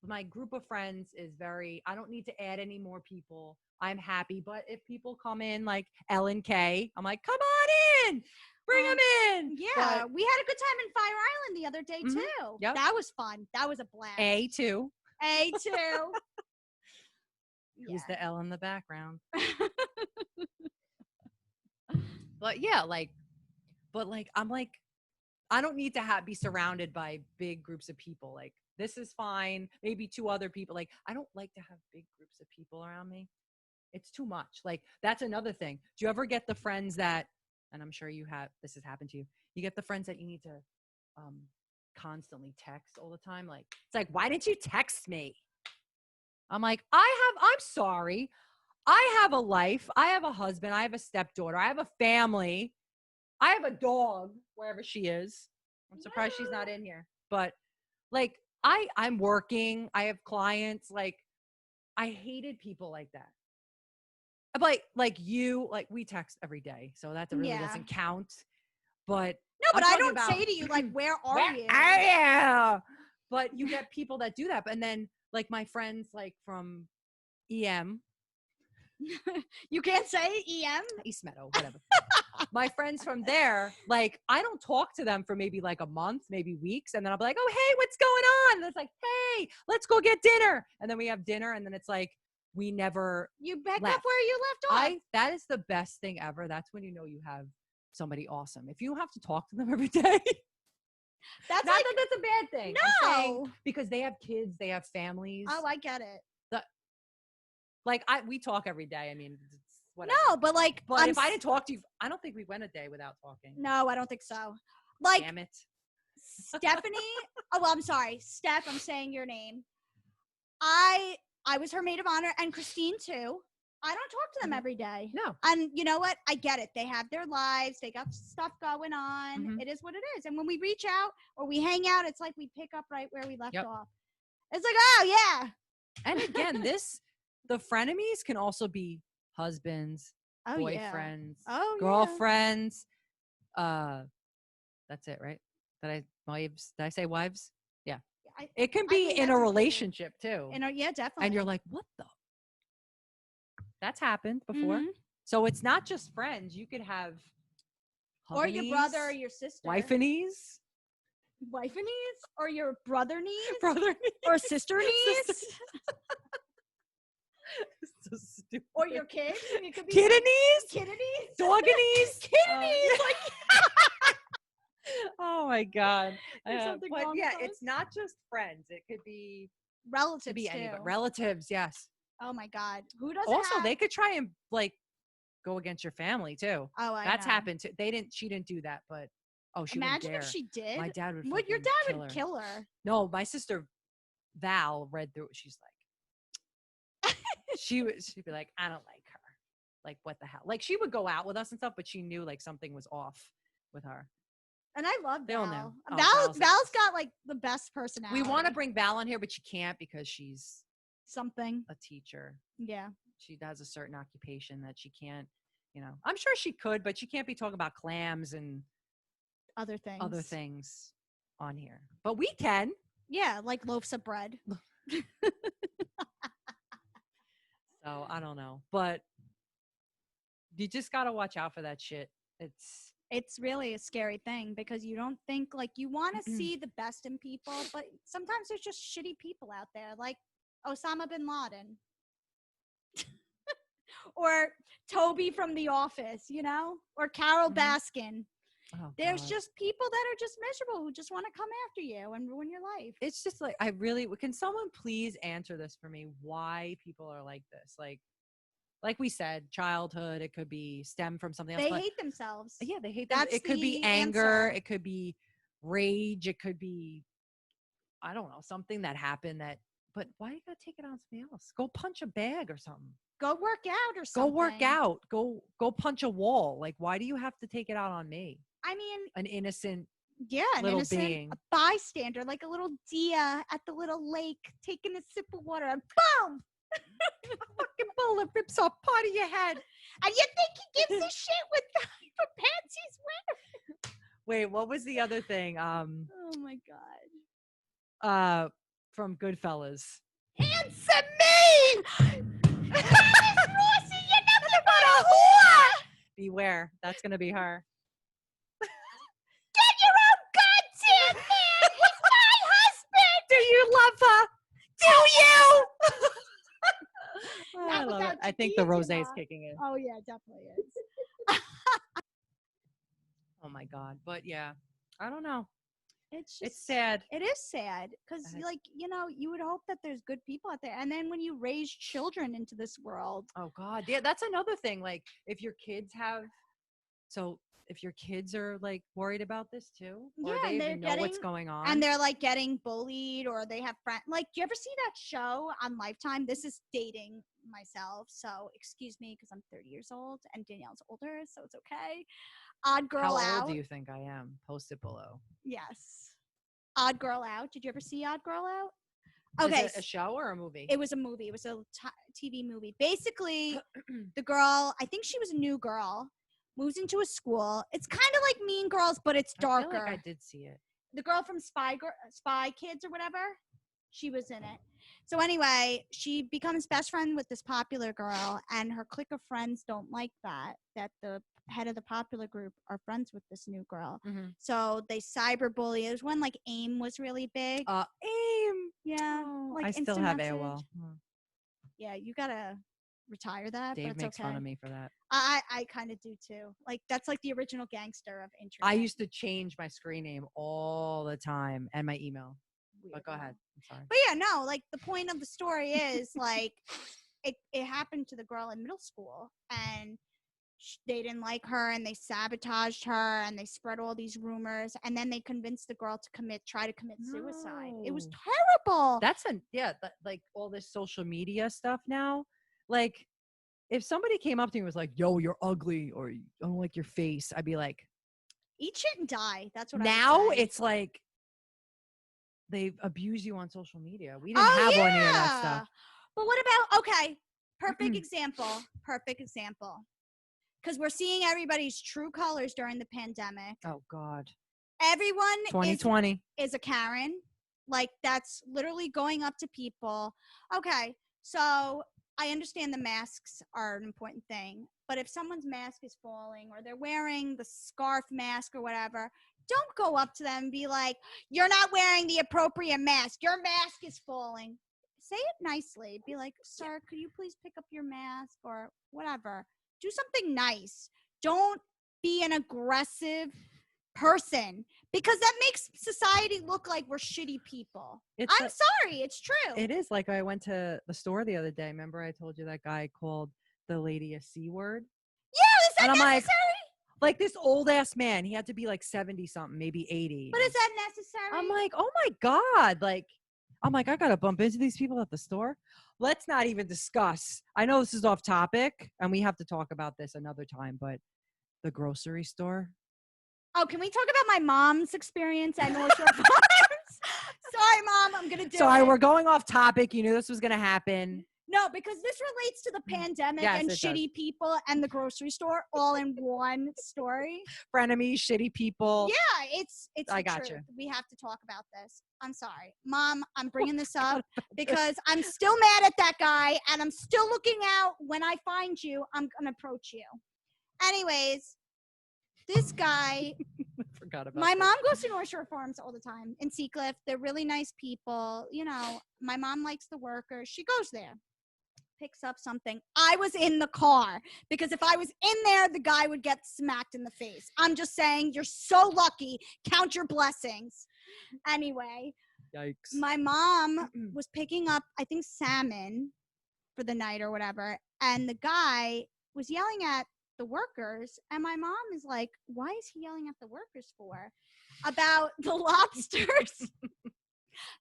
my group of friends is very, I don't need to add any more people. I'm happy. But if people come in like L and K, I'm like, come on in, bring them in.
Yeah. But we had a good time in Fire Island the other day too. Yep. That was fun. That was a blast.
A2.
Who's
the L in the background? But yeah, I'm like, I don't need to be surrounded by big groups of people. Like, this is fine. Maybe 2 other people. Like, I don't like to have big groups of people around me. It's too much. Like, that's another thing. Do you ever get the friends that, and I'm sure this has happened to you, you get the friends that you need to constantly text all the time? Like, it's like, why didn't you text me? I'm like, I'm sorry. I have a life. I have a husband. I have a stepdaughter. I have a family. I have a dog, wherever she is. I'm surprised she's not in here. But like, I'm working. I have clients. Like, I hated people like that. Like you, like we text every day. So that really doesn't count. But
no, but I don't say to you, like, where are you?
But you get people that do that. And then like my friends, like from EM.
You can't say EM?
East Meadow, whatever. My friends from there, like, I don't talk to them for maybe like a month, maybe weeks. And then I'll be like, oh, hey, what's going on? And it's like, hey, let's go get dinner. And then we have dinner. And then it's like, we never
You pick up where you left off.
That is the best thing ever. That's when you know you have somebody awesome. If you don't have to talk to them every day.
That's
not that that's a bad thing.
No.
I'm saying because they have kids, they have families.
Oh, I get it.
We talk every day. I mean, it's whatever.
No, but like,
if I didn't talk to you, I don't think we went a day without talking.
No, I don't think so. Like,
damn it,
Stephanie. Oh, well, I'm sorry, Steph. I'm saying your name. I was her maid of honor, and Christine too. I don't talk to them every day.
No.
And you know what? I get it. They have their lives. They got stuff going on. It is what it is. And when we reach out or we hang out, it's like we pick up right where we left off. It's like, oh yeah.
And again, the frenemies can also be husbands, boyfriends, girlfriends. Yeah. That's it, right? Did I say wives? Yeah. It can be in a relationship too.
Yeah, definitely.
And you're like, what the? That's happened before. So it's not just friends. You could have
or your brother or your sister.
Wifenies.
Or your brother niece.
Brother niece.
Or sister niece.
So stupid.
Or your kids. It could be
Kittenies. Dogganies.
Kittenies.
Oh my God.
But
yeah, it's not just friends. It could be
relatives.
Could be anybody. Relatives, yes.
Oh my God. Who doesn't
also, they could try and like go against your family too.
Oh,
That's happened too. She didn't do that, but she
imagine
wouldn't dare.
if she did.
My dad would.
Your dad would kill her.
No, my sister Val read through it. She's like, she'd be like, I don't like her. Like, what the hell? Like, she would go out with us and stuff, but she knew like something was off with her.
And I love
They all
Val.
know.
Val's got like the best personality.
We want to bring Val on here, but she can't because she's
something.
a teacher.
Yeah.
She does a certain occupation that she can't, you know. I'm sure she could, but she can't be talking about clams and
other things
on here. But we can.
Yeah, like loaves of bread.
So I don't know, but you just got to watch out for that shit.
It's really a scary thing because you don't think like you want to see the best in people, but sometimes there's just shitty people out there like Osama bin Laden or Toby from The Office, you know, or Carol Baskin.
Oh,
there's just people that are just miserable who just want to come after you and ruin your life.
It's just like, can someone please answer this for me? Why people are like this? Like we said, childhood, it could be stem from something else.
They hate themselves.
Yeah, they hate them. It could be anger. It could be rage. It could be, I don't know, something that happened but why you gotta take it on somebody else? Go punch a bag or something.
Go work out or something.
Go work out. Go punch a wall. Like, why do you have to take it out on me?
I mean,
an innocent
little
being.
A bystander, like a little deer at the little lake taking a sip of water and boom!
A fucking bullet rips off part of your head.
And you think he gives a shit with the pants he's wearing?
Wait, what was the other thing?
Oh my God.
From Goodfellas.
Answer me! Rosie, you're nothing but a whore!
Beware. That's going to be her.
Get your own goddamn man! He's my husband!
Do you love her? Do you? I love it. I think the rosé is kicking in.
Oh, yeah, definitely is.
Oh, my God. But, yeah, I don't know.
It's
sad.
It is sad because, like, you know, you would hope that there's good people out there. And then when you raise children into this world.
Oh, God. Yeah, that's another thing. Like, if your kids are like worried about this too, or they even know what's going on,
and they're like getting bullied, or they have friends. Like, do you ever see that show on Lifetime? This is dating myself, so excuse me because I'm 30 years old and Danielle's older, so it's okay. Odd Girl Out.
How old do you think I am? Post it below.
Yes. Odd Girl Out. Did you ever see Odd Girl Out? Okay.
Is it a show or a movie?
It was a movie. It was a TV movie. Basically, the girl, I think she was a new girl, moves into a school. It's kind of like Mean Girls, but it's darker.
I feel like I did see it.
The girl from Spy Kids or whatever, she was in it. So anyway, she becomes best friend with this popular girl, and her clique of friends don't like that the head of the popular group are friends with this new girl. Mm-hmm. So they cyberbully. It was when like AIM was really big.
AIM.
Yeah.
Oh, like I still have AOL.
Yeah, you gotta retire that.
Dave
but it's
makes fun of me for that.
I kind of do too. Like that's like the original gangster of internet.
I used to change my screen name all the time and my email. Weird, but go ahead. I'm sorry.
But yeah, no, like the point of the story is like it happened to the girl in middle school, and they didn't like her, and they sabotaged her, and they spread all these rumors, and then they convinced the girl to try to commit suicide. It was terrible.
That's like all this social media stuff now. Like, if somebody came up to me and was like, "Yo, you're ugly," or "I don't like your face," I'd be like,
"Eat shit and die." That's what.
Now it's like they abuse you on social media. We didn't have any of that stuff.
But what about perfect example. Because we're seeing everybody's true colors during the pandemic.
Oh God.
Everyone
2020
is a Karen. Like, that's literally going up to people. Okay, so I understand the masks are an important thing, but if someone's mask is falling or they're wearing the scarf mask or whatever, don't go up to them and be like, "You're not wearing the appropriate mask. Your mask is falling." Say it nicely. Be like, "Sir, could you please pick up your mask?" or whatever. Do something nice. Don't be an aggressive person, because that makes society look like we're shitty people. I'm sorry. It's true.
It is. Like, I went to the store the other day. Remember I told you that guy called the lady a C word?
Yeah, is that
and
necessary?
Like this old ass man, he had to be like 70 something, maybe 80.
But is that necessary?
I'm like, oh my God. Like, I'm like, I got to bump into these people at the store. Let's not even discuss. I know this is off topic and we have to talk about this another time, but the grocery store.
Oh, can we talk about my mom's experience at North Shore Farms? Sorry, Mom, I'm going to do
Sorry,
it.
we're going off topic. You knew this was going to happen.
No, because this relates to the pandemic and shitty people and the grocery store all in one story.
Frenemies, shitty people.
Yeah, it's
I
the
got
truth.
you.
We have to talk about this. I'm sorry. Mom, I'm bringing this up because I'm still mad at that guy and I'm still looking out. When I find you, I'm going to approach you. Anyways, this guy,
I forgot about
my
this.
mom goes to North Shore Farms all the time in Seacliff. They're really nice people. You know, my mom likes the workers. She goes there, picks up something. I was in the car because if I was in there, the guy would get smacked in the face. I'm just saying, you're so lucky. Count your blessings. Anyway,
Yikes.
my mom was picking up, I think, salmon for the night or whatever. And the guy was yelling at the workers. And my mom is like, why is he yelling at the workers for? About the lobsters.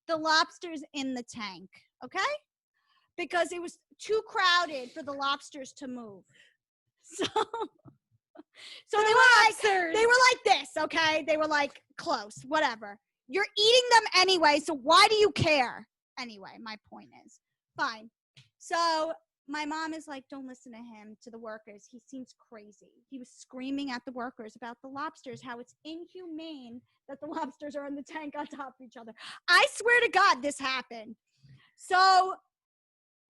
The lobsters in the tank. Okay? Because it was too crowded for the lobsters to move. So they were like this, okay? They were like close, whatever. You're eating them anyway, so why do you care? Anyway, my point is, fine. So my mom is like, don't listen to him, to the workers. He seems crazy. He was screaming at the workers about the lobsters, how it's inhumane that the lobsters are in the tank on top of each other. I swear to God, this happened. So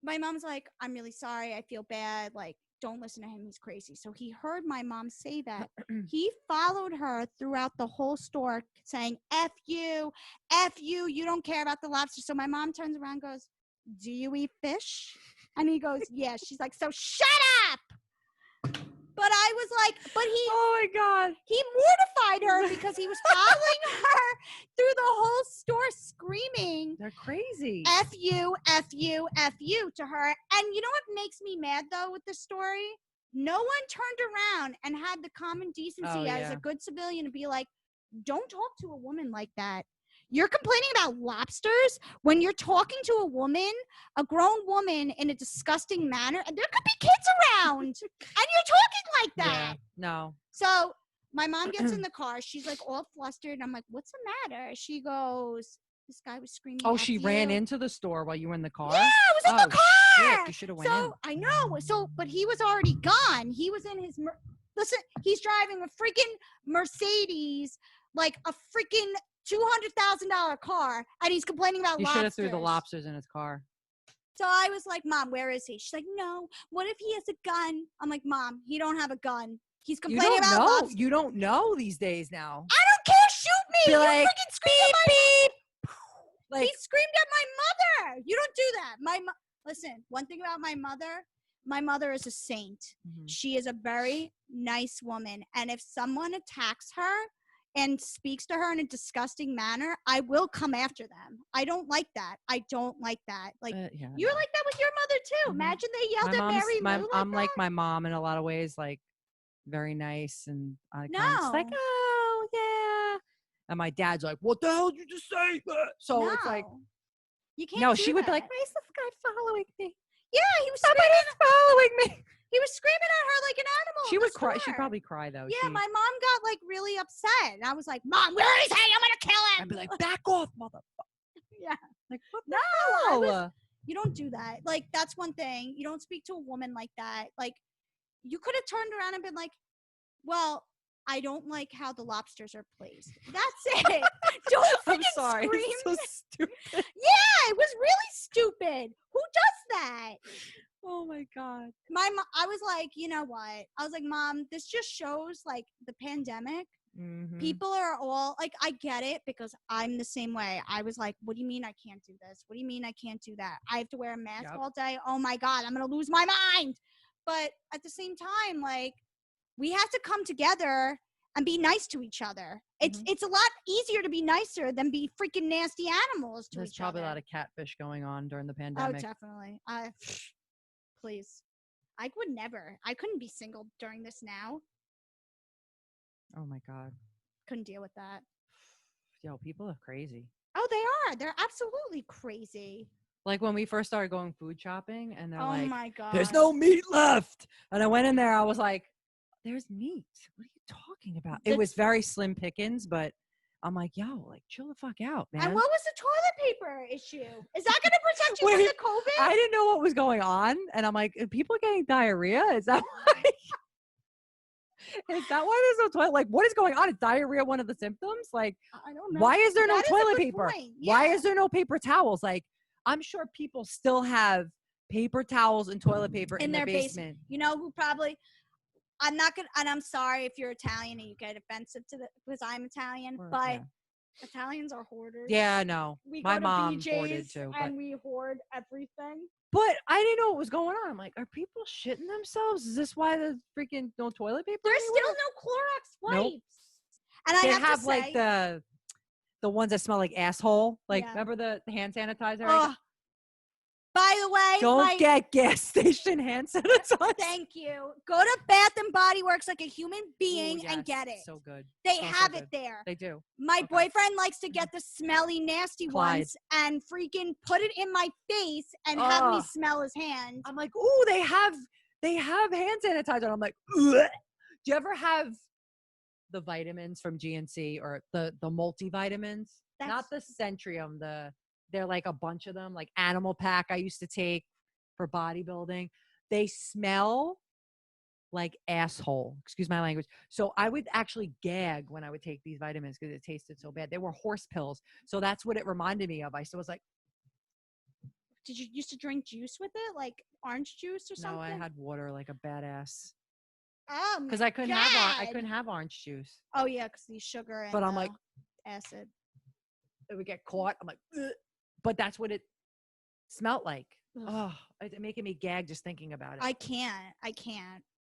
my mom's like, I'm really sorry. I feel bad. Like, don't listen to him. He's crazy. So he heard my mom say that. He followed her throughout the whole store saying, F you, you don't care about the lobster. So my mom turns around and goes, do you eat fish? And he goes, yes. She's like, so shut up. But I was like,
oh my God.
He mortified her because he was following her through the whole store screaming.
They're crazy.
F you, F you, F you to her. And you know what makes me mad though with this story? No one turned around and had the common decency as a good civilian to be like, don't talk to a woman like that. You're complaining about lobsters when you're talking to a woman, a grown woman, in a disgusting manner. And there could be kids around. And you're talking like that.
Yeah, no.
So my mom gets in the car. She's like all flustered. And I'm like, what's the matter? She goes, this guy was screaming.
Oh, she ran into the store while you were in the car?
Yeah, I was in the car.
Shit, you should have went in.
I know. So, but he was already gone. He was in his, listen, he's driving a freaking Mercedes, like a freaking $200,000 car, and he's complaining about lobsters.
You should have threw the lobsters in his car.
So I was like, Mom, where is he? She's like, no, what if he has a gun? I'm like, Mom, he don't have a gun. He's complaining about lobsters.
You don't know these days now.
I don't care. Shoot me. You
like,
freaking screamed at my
like,
he screamed at my mother. You don't do that. Listen, one thing about my mother is a saint. Mm-hmm. She is a very nice woman. And if someone attacks her and speaks to her in a disgusting manner, I will come after them. I don't like that. Like, you're like that with your mother too. Mm-hmm. Imagine they yelled at Mary Lou
I'm like my mom in a lot of ways, like very nice. And I kind of like, oh, yeah. And my dad's like, what the hell did you just say? So it's like,
you can't.
No, she would be like, why is this guy following me?
Yeah, he was
following me.
He was screaming at her like an animal.
She would cry. She'd probably cry though.
Yeah, my mom got like really upset. And I was like, Mom, where is he? I'm gonna kill him.
I'd be like, back off, motherfucker.
Yeah.
Like, what the hell?
You don't do that. Like, that's one thing. You don't speak to a woman like that. Like, you could have turned around and been like, well, I don't like how the lobsters are placed. That's it. Don't freaking scream.
It's so stupid.
Yeah, it was really stupid. Who does that?
Oh my God.
My mom, I was like, you know what? I was like, Mom, this just shows like the pandemic. Mm-hmm. People are all like, I get it because I'm the same way. I was like, what do you mean I can't do this? What do you mean I can't do that? I have to wear a mask all day. Oh my God, I'm going to lose my mind. But at the same time, like, we have to come together and be nice to each other. It's a lot easier to be nicer than be freaking nasty animals to each other.
There's probably a lot of catfish going on during the pandemic.
Oh, definitely. Please. I would never. I couldn't be single during this now.
Oh my God.
Couldn't deal with that.
Yo, people are crazy.
Oh, they are. They're absolutely crazy.
Like when we first started going food shopping, and they're
Oh
like,
my God.
"There's no meat left," and I went in there. I was like, "There's meat. What are you talking about?" It was very slim pickings, but I'm like, "Yo, like, chill the fuck out, man."
And what was the toilet paper issue? Is that going to protect you from the COVID?
I didn't know what was going on, and I'm like, "Are people getting diarrhea? Is that why?" Is that why there's no toilet? Like, what is going on? Is diarrhea one of the symptoms? Like,
I don't know.
why is there no
That is a
toilet
good
paper?
point. Yeah.
Why is there no paper towels? Like, I'm sure people still have paper towels and toilet paper in their basement.
You know who probably, I'm not going to, and I'm sorry if you're Italian and you get offensive to the, because I'm Italian, but
Yeah.
Italians are hoarders.
Yeah, no. My mom
BJ's
hoarded too.
and we hoard everything.
But I didn't know what was going on. I'm like, are people shitting themselves? Is this why there's freaking no toilet paper?
There's
anywhere?
still no Clorox wipes.
Nope.
And
they
I have to say,
like the ones that smell like asshole. Like,
Yeah.
remember the hand sanitizer?
By the way,
don't get gas station hand sanitizer.
Thank you. Go to Bath and Body Works like a human being and get it.
So good.
They have it there.
They do.
My boyfriend likes to get the smelly, nasty
Clyde.
ones and freaking put it in my face and have me smell his hands.
I'm like, ooh, they have hand sanitizer. And I'm like, ugh. Do you ever have the vitamins from GNC or the multivitamins? Not the Centrium, they're like a bunch of them, like Animal Pack I used to take for bodybuilding. They smell like asshole. Excuse my language. So I would actually gag when I would take these vitamins because it tasted so bad. They were horse pills. So that's what it reminded me of. I was like,
did you used to drink juice with it, like orange juice or something?
No, I had water like a badass.
Because
I couldn't have orange juice.
Oh yeah, because the sugar and
but I'm like
acid.
It would get caught. I'm like, ugh. But that's what it smelled like. Ugh. Oh, it's making me gag just thinking about it.
I can't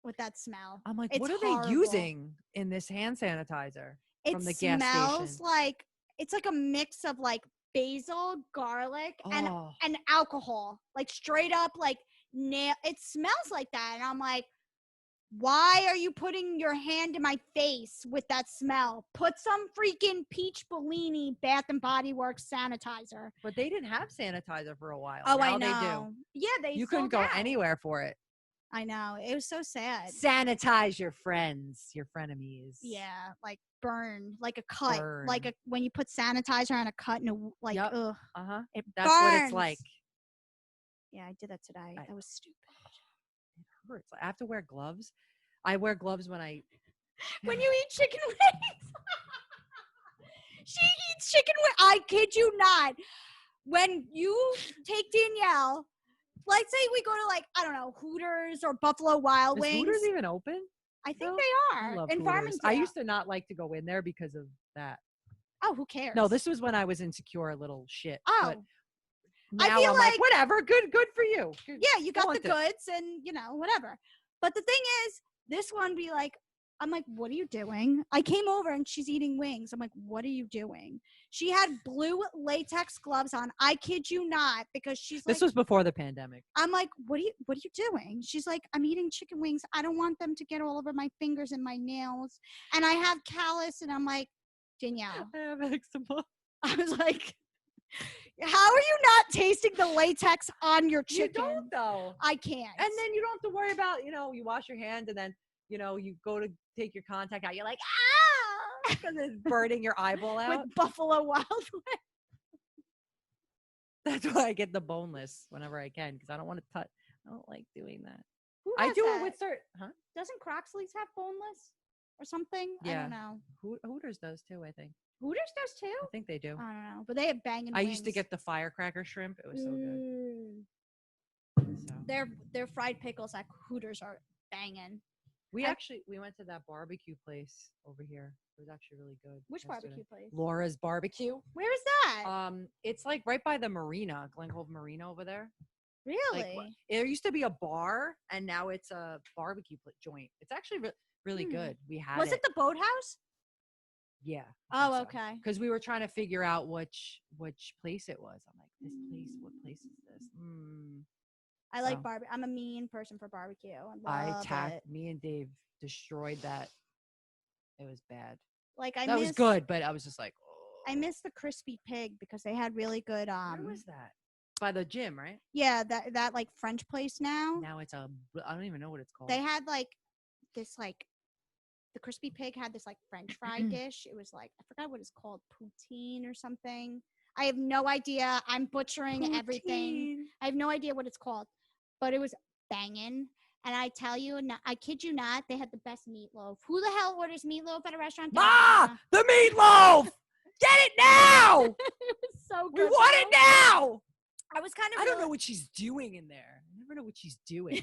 with that smell.
I'm like,
it's
what are
horrible.
they using in this hand sanitizer from the gas station?
It smells like it's like a mix of like basil, garlic, and alcohol. Like straight up, like it smells like that, and I'm like, why are you putting your hand in my face with that smell? Put some freaking Peach Bellini Bath and Body Works sanitizer.
But they didn't have sanitizer for a while.
Oh,
now
I know.
They do.
Yeah,
You couldn't go anywhere for it.
I know. It was so sad.
Sanitize your friends, your frenemies.
Yeah, like burn, like a cut, like when you put sanitizer on a cut and like, ugh. It
That's
burns.
what it's like.
Yeah, I did that today. That was stupid.
It hurts. I have to wear gloves. I wear gloves when you
eat chicken wings. She eats chicken wings. I kid you not. When you take Danielle, like say we go to like, I don't know, Hooters or Buffalo Wild Wings.
Is Hooters even open?
I think they are.
I love
in
Hooters.
Farmingdale.
I used to not like to go in there because of that.
Oh, who cares?
No, this was when I was insecure, a little shit.
Oh.
But now
I feel
I'm like, whatever, good for you.
Yeah, you got the goods and, whatever. But the thing is, this one be like, I'm like, what are you doing? I came over and she's eating wings. I'm like, what are you doing? She had blue latex gloves on. I kid you not, because she's like,
this was before the pandemic.
I'm like, what are you doing? She's like, I'm eating chicken wings. I don't want them to get all over my fingers and my nails. And I have callus. And I'm like, Danielle.
I have eczema.
I was like, how are you not tasting the latex on your chicken?
You don't, though.
I can't.
And then you don't have to worry about, you wash your hands and then, you go to take your contact out. You're like, ah, because it's burning your eyeball out.
With Buffalo Wild Wings.
That's why I get the boneless whenever I can, because I don't want to touch. I don't like doing that.
I do
it with certain. Huh?
Doesn't Croxley's have boneless or something?
Yeah.
I don't know.
Hooters does too, I think.
Hooters does too?
I think they do.
I don't know. But they have banging
I
wings.
used to get the firecracker shrimp. It was so good. So.
Their fried pickles at Hooters are banging.
We went to that barbecue place over here. It was actually really good.
Which barbecue place?
Laura's Barbecue.
Where is that?
It's like right by the marina, Glen Cove Marina over there.
Really?
Like, there used to be a bar, and now it's a barbecue joint. It's actually really good. We had
Was it the Boathouse?
Yeah.
Oh, okay.
Because we were trying to figure out which place it was. I'm like, this place. What place is this?
I like barbecue. I'm a mean person for barbecue.
Me and Dave destroyed that. It was bad.
Like
that was good, but I was just like, oh.
I miss the crispy pig because they had really good
Where was that? By the gym, right?
Yeah, that like French place now.
Now it's I don't even know what it's called.
They had like this like the crispy pig had this like French fry dish. It was like I forgot what it's called, poutine or something. I have no idea. I'm butchering everything. I have no idea what it's called, but it was banging. And I tell you, I kid you not, they had the best meatloaf. Who the hell orders meatloaf at a restaurant?
Ma, the meatloaf! Get it now!
It was so good.
We want it now!
I was kind of.
I don't know what she's doing in there. I never know what she's doing.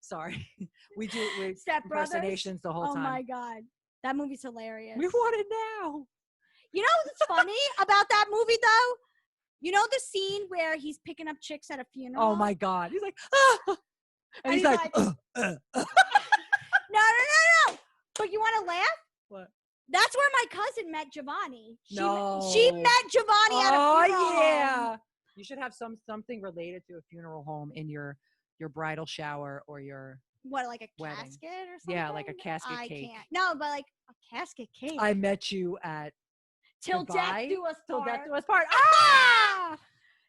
Sorry, we do impersonations the whole time.
Oh my god, that movie's hilarious.
We want it now.
You know what's funny about that movie though? You know the scene where he's picking up chicks at a funeral?
Oh my god, he's like, ah! and he's like
no. But you want to laugh?
What?
That's where my cousin met Giovanni.
No.
She met Giovanni at a funeral.
Oh yeah. You should have something related to a funeral home in your bridal shower or your
what, like a
wedding.
Casket or something?
Yeah, like a casket cake.
Can't. No, but like a casket cake.
I met you at
Till death do us part.
Till death do us part. Ah!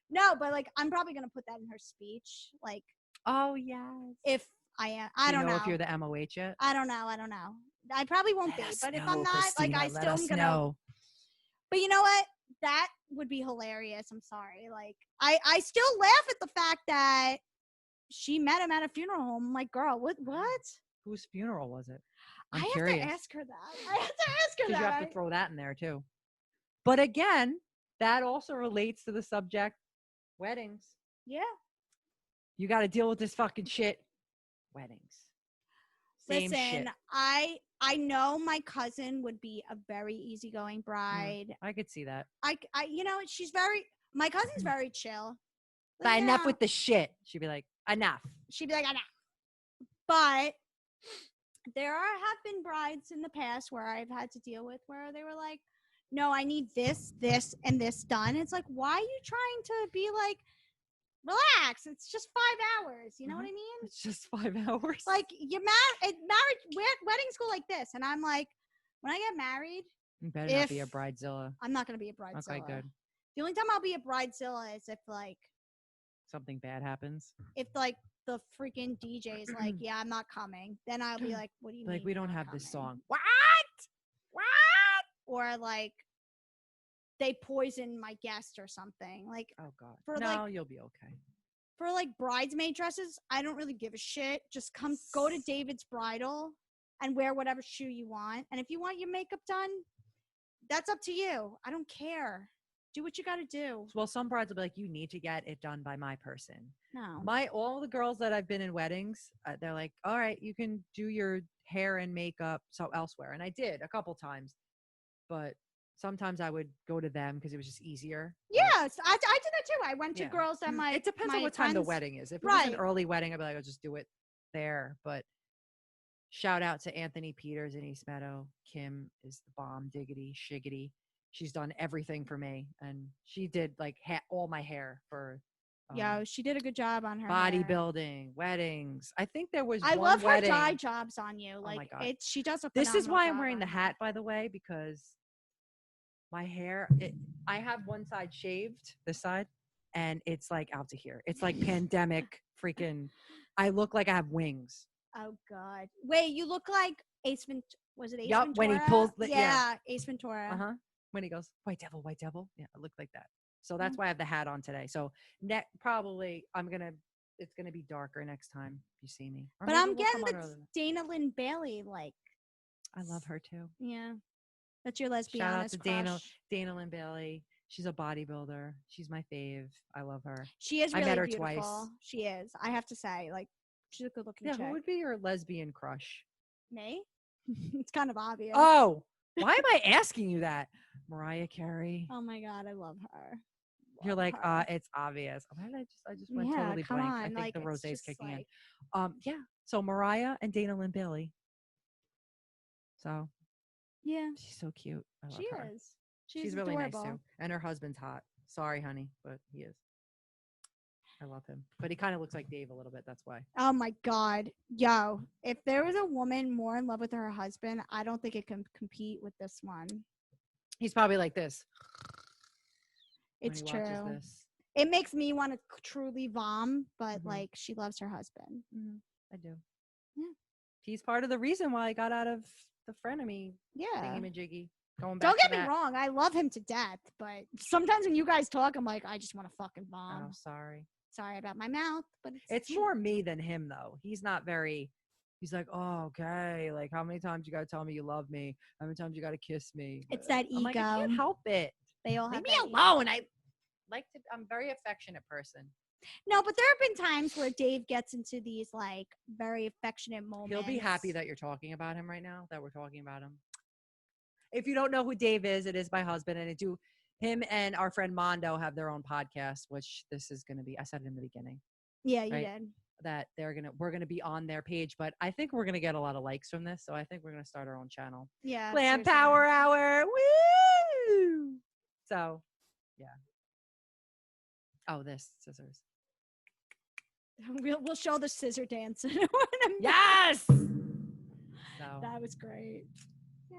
No, but like I'm probably gonna put that in her speech. Like,
oh yes.
If I am, I don't know
if you're the MOH yet.
I don't know. I probably won't be, but if I'm not, Christina, like I still am gonna know. But you know what? That would be hilarious. I'm sorry. Like I still laugh at the fact that she met him at a funeral home. I'm like, girl, what?
Whose funeral was it?
I have to ask her that.
Because you have to throw that in there too. But again, that also relates to the subject, weddings.
Yeah.
You got to deal with this fucking shit. Weddings. Same shit.
I know my cousin would be a very easygoing bride.
I could see that.
I my cousin's very chill.
But enough with the shit. She'd be like, enough.
But there have been brides in the past where I've had to deal with where they were like, no, I need this, and this done. It's like, why are you trying to be like, relax, it's just 5 hours. You know what I mean?
It's just 5 hours.
Like you're wedding school like this. And I'm like, when I get married,
you better not be a bridezilla.
I'm not going to be a bridezilla.
Okay, good.
The only time I'll be a bridezilla is if like
something bad happens.
If like the freaking DJ is like, yeah, I'm not coming. Then I'll be like, what do you mean?
Like, we don't have this song. What?
Or like they poison my guest or something. Like,
oh god, you'll be okay.
For like bridesmaid dresses, I don't really give a shit. Just go to David's Bridal and wear whatever shoe you want. And if you want your makeup done, that's up to you. I don't care. Do what you got to do.
Well, some brides will be like, you need to get it done by my person.
No.
All the girls that I've been in weddings, they're like, all right, you can do your hair and makeup elsewhere. And I did a couple times, but sometimes I would go to them because it was just easier.
Yes, I did that too. I went to girls that
it depends on what time the wedding is. If it was an early wedding, I'd be like, I'll just do it there. But shout out to Anthony Peters in East Meadow. Kim is the bomb, diggity, shiggity. She's done everything for me, and she did like all my hair for.
She did a good job on her
bodybuilding, weddings. I think there was.
I love her dye jobs on you. Like,
oh my God.
She does a.
This is why I'm wearing the hat, by the way, because my hair. I have one side shaved, this side, and it's like out to here. It's like pandemic freaking. I look like I have wings.
Oh God! Wait, you look like Ace Ventura. Was it Ace
Ventura? When he pulls
the Ace Ventura.
Uh huh. When he goes, white devil. Yeah, I look like that. So that's why I have the hat on today. So probably it's gonna be darker next time you see me.
Or but I'm getting the Dana Lynn Bailey, like.
I love her too.
Yeah. That's your lesbian.
Shout out to Dana Lynn Bailey. She's a bodybuilder. She's my fave. I love her.
She is really
I met her
beautiful.
twice.
She is. I have to say, like, she's a good looking chick.
Who would be your lesbian crush?
Me? It's kind of obvious.
Oh. Why am I asking you that? Mariah Carey.
Oh my God, I love her.
You're like, it's obvious. Why did I just went totally blank. I think like, the rosé's kicking in. Yeah. So Mariah and Dana Lynn Bailey. So
yeah.
She's so cute. I love her.
Is.
She's really nice too. And her husband's hot. Sorry, honey, but he is. I love him. But he kind of looks like Dave a little bit. That's why.
Oh my God. Yo, if there was a woman more in love with her husband, I don't think it can compete with this one.
He's probably like this.
It's
when he watches
true.
This.
It makes me want to truly vom, but like she loves her husband.
I do.
Yeah.
He's part of the reason why I got out of the frenemy. Thingamajiggy. Going back.
Don't get me wrong, I love him to death, but sometimes when you guys talk, I'm like, I just want to fucking vom.
Oh, sorry.
Sorry about my mouth, but
it's more me than him though. He's not very. He's like, oh, okay. Like, how many times you gotta tell me you love me? How many times you gotta kiss me?
It's that ego.
I'm like, I can't help it.
They all
leave
have
me alone. I like to. I'm a very affectionate person.
No, but there have been times where Dave gets into these like very affectionate moments.
He'll be happy that you're talking about him right now. That we're talking about him. If you don't know who Dave is, it is my husband, and him and our friend Mondo have their own podcast, which this is going to be. I said it in the beginning.
Yeah, you did.
That we're gonna be on their page, but I think we're gonna get a lot of likes from this, so I think we're gonna start our own channel.
Yeah,
Clam Power Hour, woo! So, yeah. Oh, this scissors.
We'll show the scissor dance.
Yes. So
that was great.
Yay!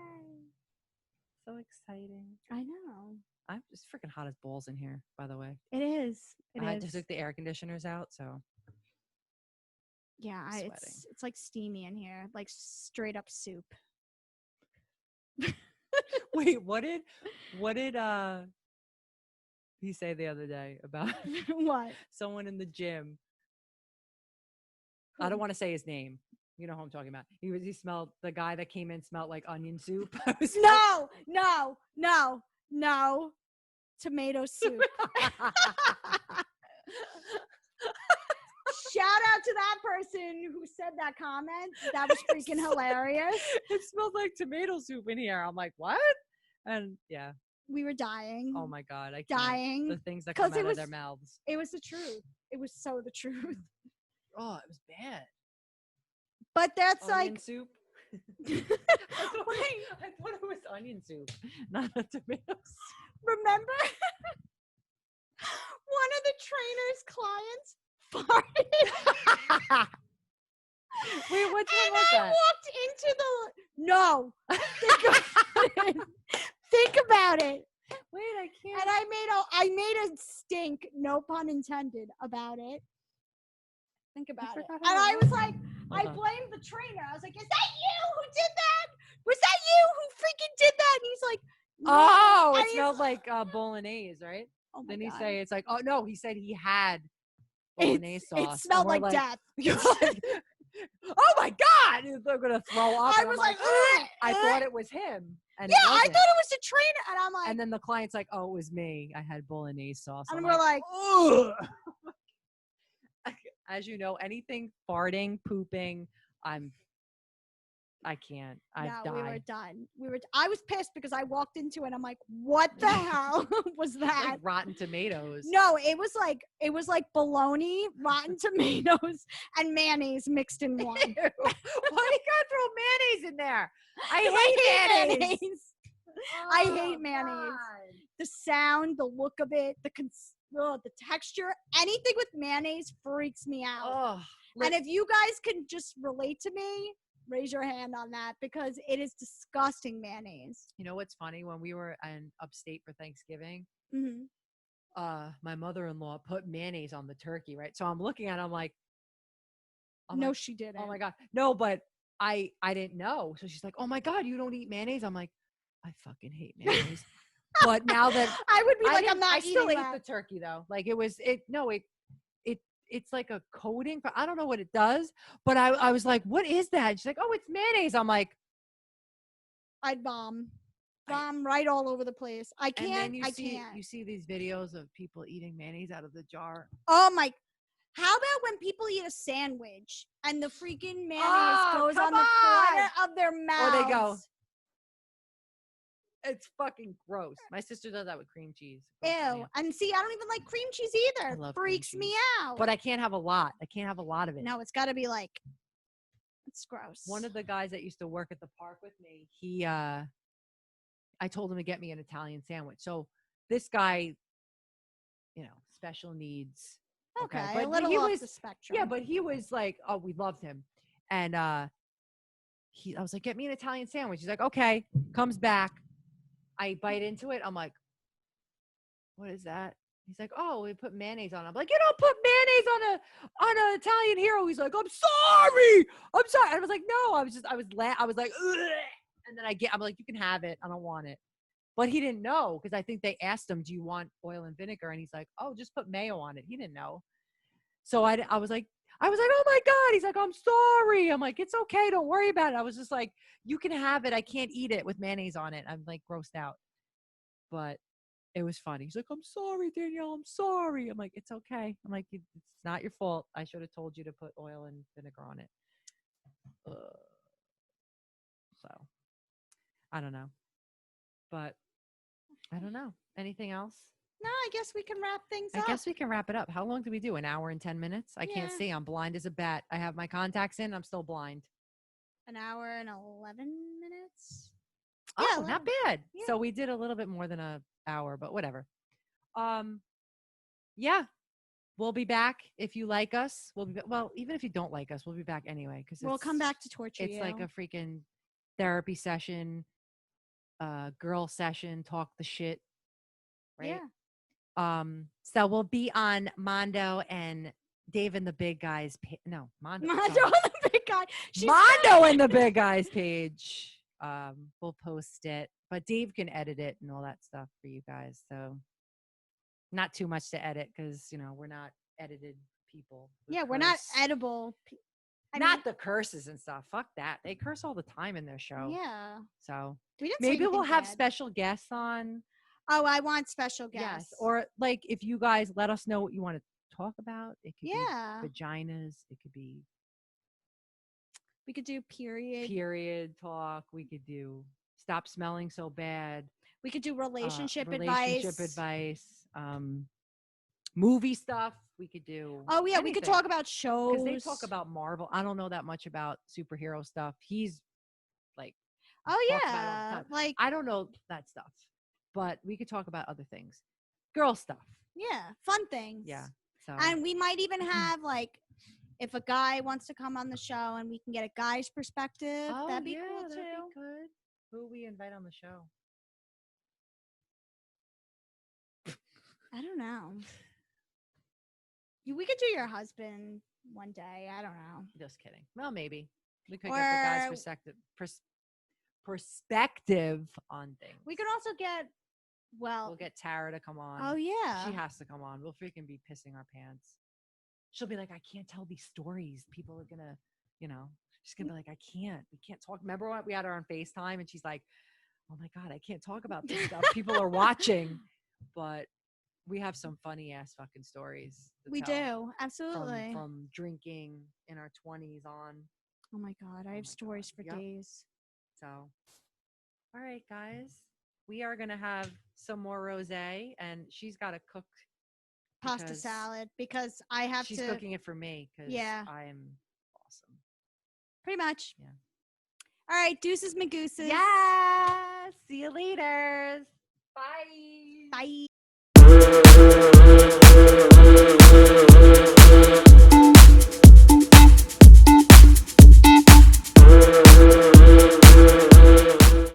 So exciting.
I know.
I'm just freaking hot as balls in here. By the way,
it is.
I just took the air conditioners out, so.
Yeah, it's like steamy in here, like straight up soup.
Wait, what did he say the other day about
what?
Someone in the gym. I don't want to say his name. You know who I'm talking about. He smelled, the guy that came in smelled like onion soup.
No. Tomato soup. Shout out to that person who said that comment. That was freaking hilarious.
It smelled like tomato soup in here. I'm like, what? And yeah.
We were dying.
Oh my God. I can't.
Dying.
The things that come out of their mouths.
It was the truth. It was so the truth.
Oh, it was bad.
But that's
onion soup? I thought it was onion soup, not a tomato soup.
Remember? One of the trainer's clients farted.
Wait, what's wrong with
I
that?
walked into the no. Think about it.
Wait, I can't.
And I made a stink, no pun intended, about it. Think about it. And I was like, I blamed the trainer. I was like, is that you who did that? Was that you who freaking did that? And he's like, no.
Oh, it smelled like bolognese, right?
Oh my
Then he
God.
say it's like, oh no, he said he had bolognese sauce.
It smelled like death.
Oh my God! They're gonna throw up.
I was like,
I thought it was him. And
yeah, I thought it was the trainer, and I'm like,
and then the client's like, oh, it was me. I had bolognese sauce.
And we're like,
ugh. As you know, anything farting, pooping, I can't. I die.
We were done. I was pissed because I walked into it. I'm like, what the hell was that?
Like rotten tomatoes.
No, it was like bologna, rotten tomatoes, and mayonnaise mixed in one.
Why do you gotta throw mayonnaise in there? I hate mayonnaise.
I hate mayonnaise. God. The sound, the look of it, the texture, anything with mayonnaise freaks me out.
Oh,
and if you guys can just relate to me, raise your hand on that because it is disgusting mayonnaise.
You know what's funny? When we were in upstate for Thanksgiving, my mother-in-law put mayonnaise on the turkey, right? So I'm looking at it, I'm like,
she didn't.
Oh my God. No, but I didn't know. So she's like, oh my God, you don't eat mayonnaise? I'm like, I fucking hate mayonnaise. But now that
I would be like, I'm not eating
still ate
that.
the turkey though. Like it's like a coating, but I don't know what it does. But I was like, what is that? She's like, oh, it's mayonnaise. I'm like,
I'd bomb right all over the place. I can't.
You see these videos of people eating mayonnaise out of the jar.
Oh my. How about when people eat a sandwich and the freaking mayonnaise goes on the corner of their mouth?
Or they go. It's fucking gross. My sister does that with cream cheese.
Ew. And see, I don't even like cream cheese either.
I love
freaks me out.
But I can't have a lot. I can't have a lot of it.
No, it's got to be like, it's gross.
One of the guys that used to work at the park with me, I told him to get me an Italian sandwich. So this guy, special needs.
Okay,
but
a little off the spectrum.
Yeah, but he was like, oh, we loved him. And I was like, get me an Italian sandwich. He's like, okay. Comes back. I bite into it. I'm like, what is that? He's like, oh, we put mayonnaise on it. I'm like, you don't put mayonnaise on an Italian hero. He's like, I'm sorry. And I was like, no, I was like, ugh. And then I'm like, you can have it. I don't want it. But he didn't know because I think they asked him, do you want oil and vinegar? And he's like, oh, just put mayo on it. He didn't know. So I was like, oh my God. He's like, I'm sorry. I'm like, it's okay. Don't worry about it. I was just like, you can have it. I can't eat it with mayonnaise on it. I'm like grossed out. But it was funny. He's like, I'm sorry, Danielle. I'm sorry. I'm like, it's okay. I'm like, it's not your fault. I should have told you to put oil and vinegar on it. So I don't know. But I don't know. Anything else?
No, I guess we can wrap things up.
I guess we can wrap it up. How long do we do? An hour and 10 minutes? I can't see. I'm blind as a bat. I have my contacts in. I'm still blind.
An hour and 11 minutes.
Oh, yeah, not bad. Yeah. So we did a little bit more than an hour, but whatever. Yeah, we'll be back if you like us. Well, even if you don't like us, we'll be back anyway because
we'll come back to torture you.
It's like a freaking therapy session, girl session, talk the shit, right? Yeah. So we'll be on Mondo and Dave and the Big Guys. Mondo and
the Big Guy.
Mondo and the Big Guys page. We'll post it, but Dave can edit it and all that stuff for you guys. So not too much to edit because, we're not edited people.
Yeah, we're not edible.
Not the curses and stuff. Fuck that. They curse all the time in their show.
Yeah.
So maybe we'll have special guests on.
Oh, I want special guests.
Yes. Or like if you guys let us know what you want to talk about. It could be vaginas. It could be.
We could do
period talk. We could do stop smelling so bad.
We could do relationship advice.
Movie stuff. We could do.
Oh yeah, anything. We could talk about shows.
Because they talk about Marvel. I don't know that much about superhero stuff. He's like,
oh yeah,
like I don't know that stuff, but we could talk about other things, girl stuff.
Yeah, fun things.
Yeah. So.
And we might even have like. If a guy wants to come on the show and we can get a guy's perspective, that'd be cool too.
That'd be good. Who we invite on the show?
I don't know. We could do your husband one day. I don't know.
Just kidding. Well, maybe we could get the guy's perspective on things.
We could also get.
We'll get Tara to come on.
Oh yeah,
she has to come on. We'll freaking be pissing our pants. She'll be like, I can't tell these stories. People are gonna, she's gonna be like, we can't talk. Remember what we had her on FaceTime and she's like, oh my God, I can't talk about this stuff. People are watching. But we have some funny ass fucking stories.
We do. Absolutely.
From drinking in our 20s on.
Oh my God. I have stories for days.
So, all right, guys, we are going to have some more rosé and she's got to cook
pasta salad because I have
she's cooking it for me because I am awesome.
Pretty much.
Yeah.
All right. Deuces McGooses.
Yeah. See you later. Bye.
Bye.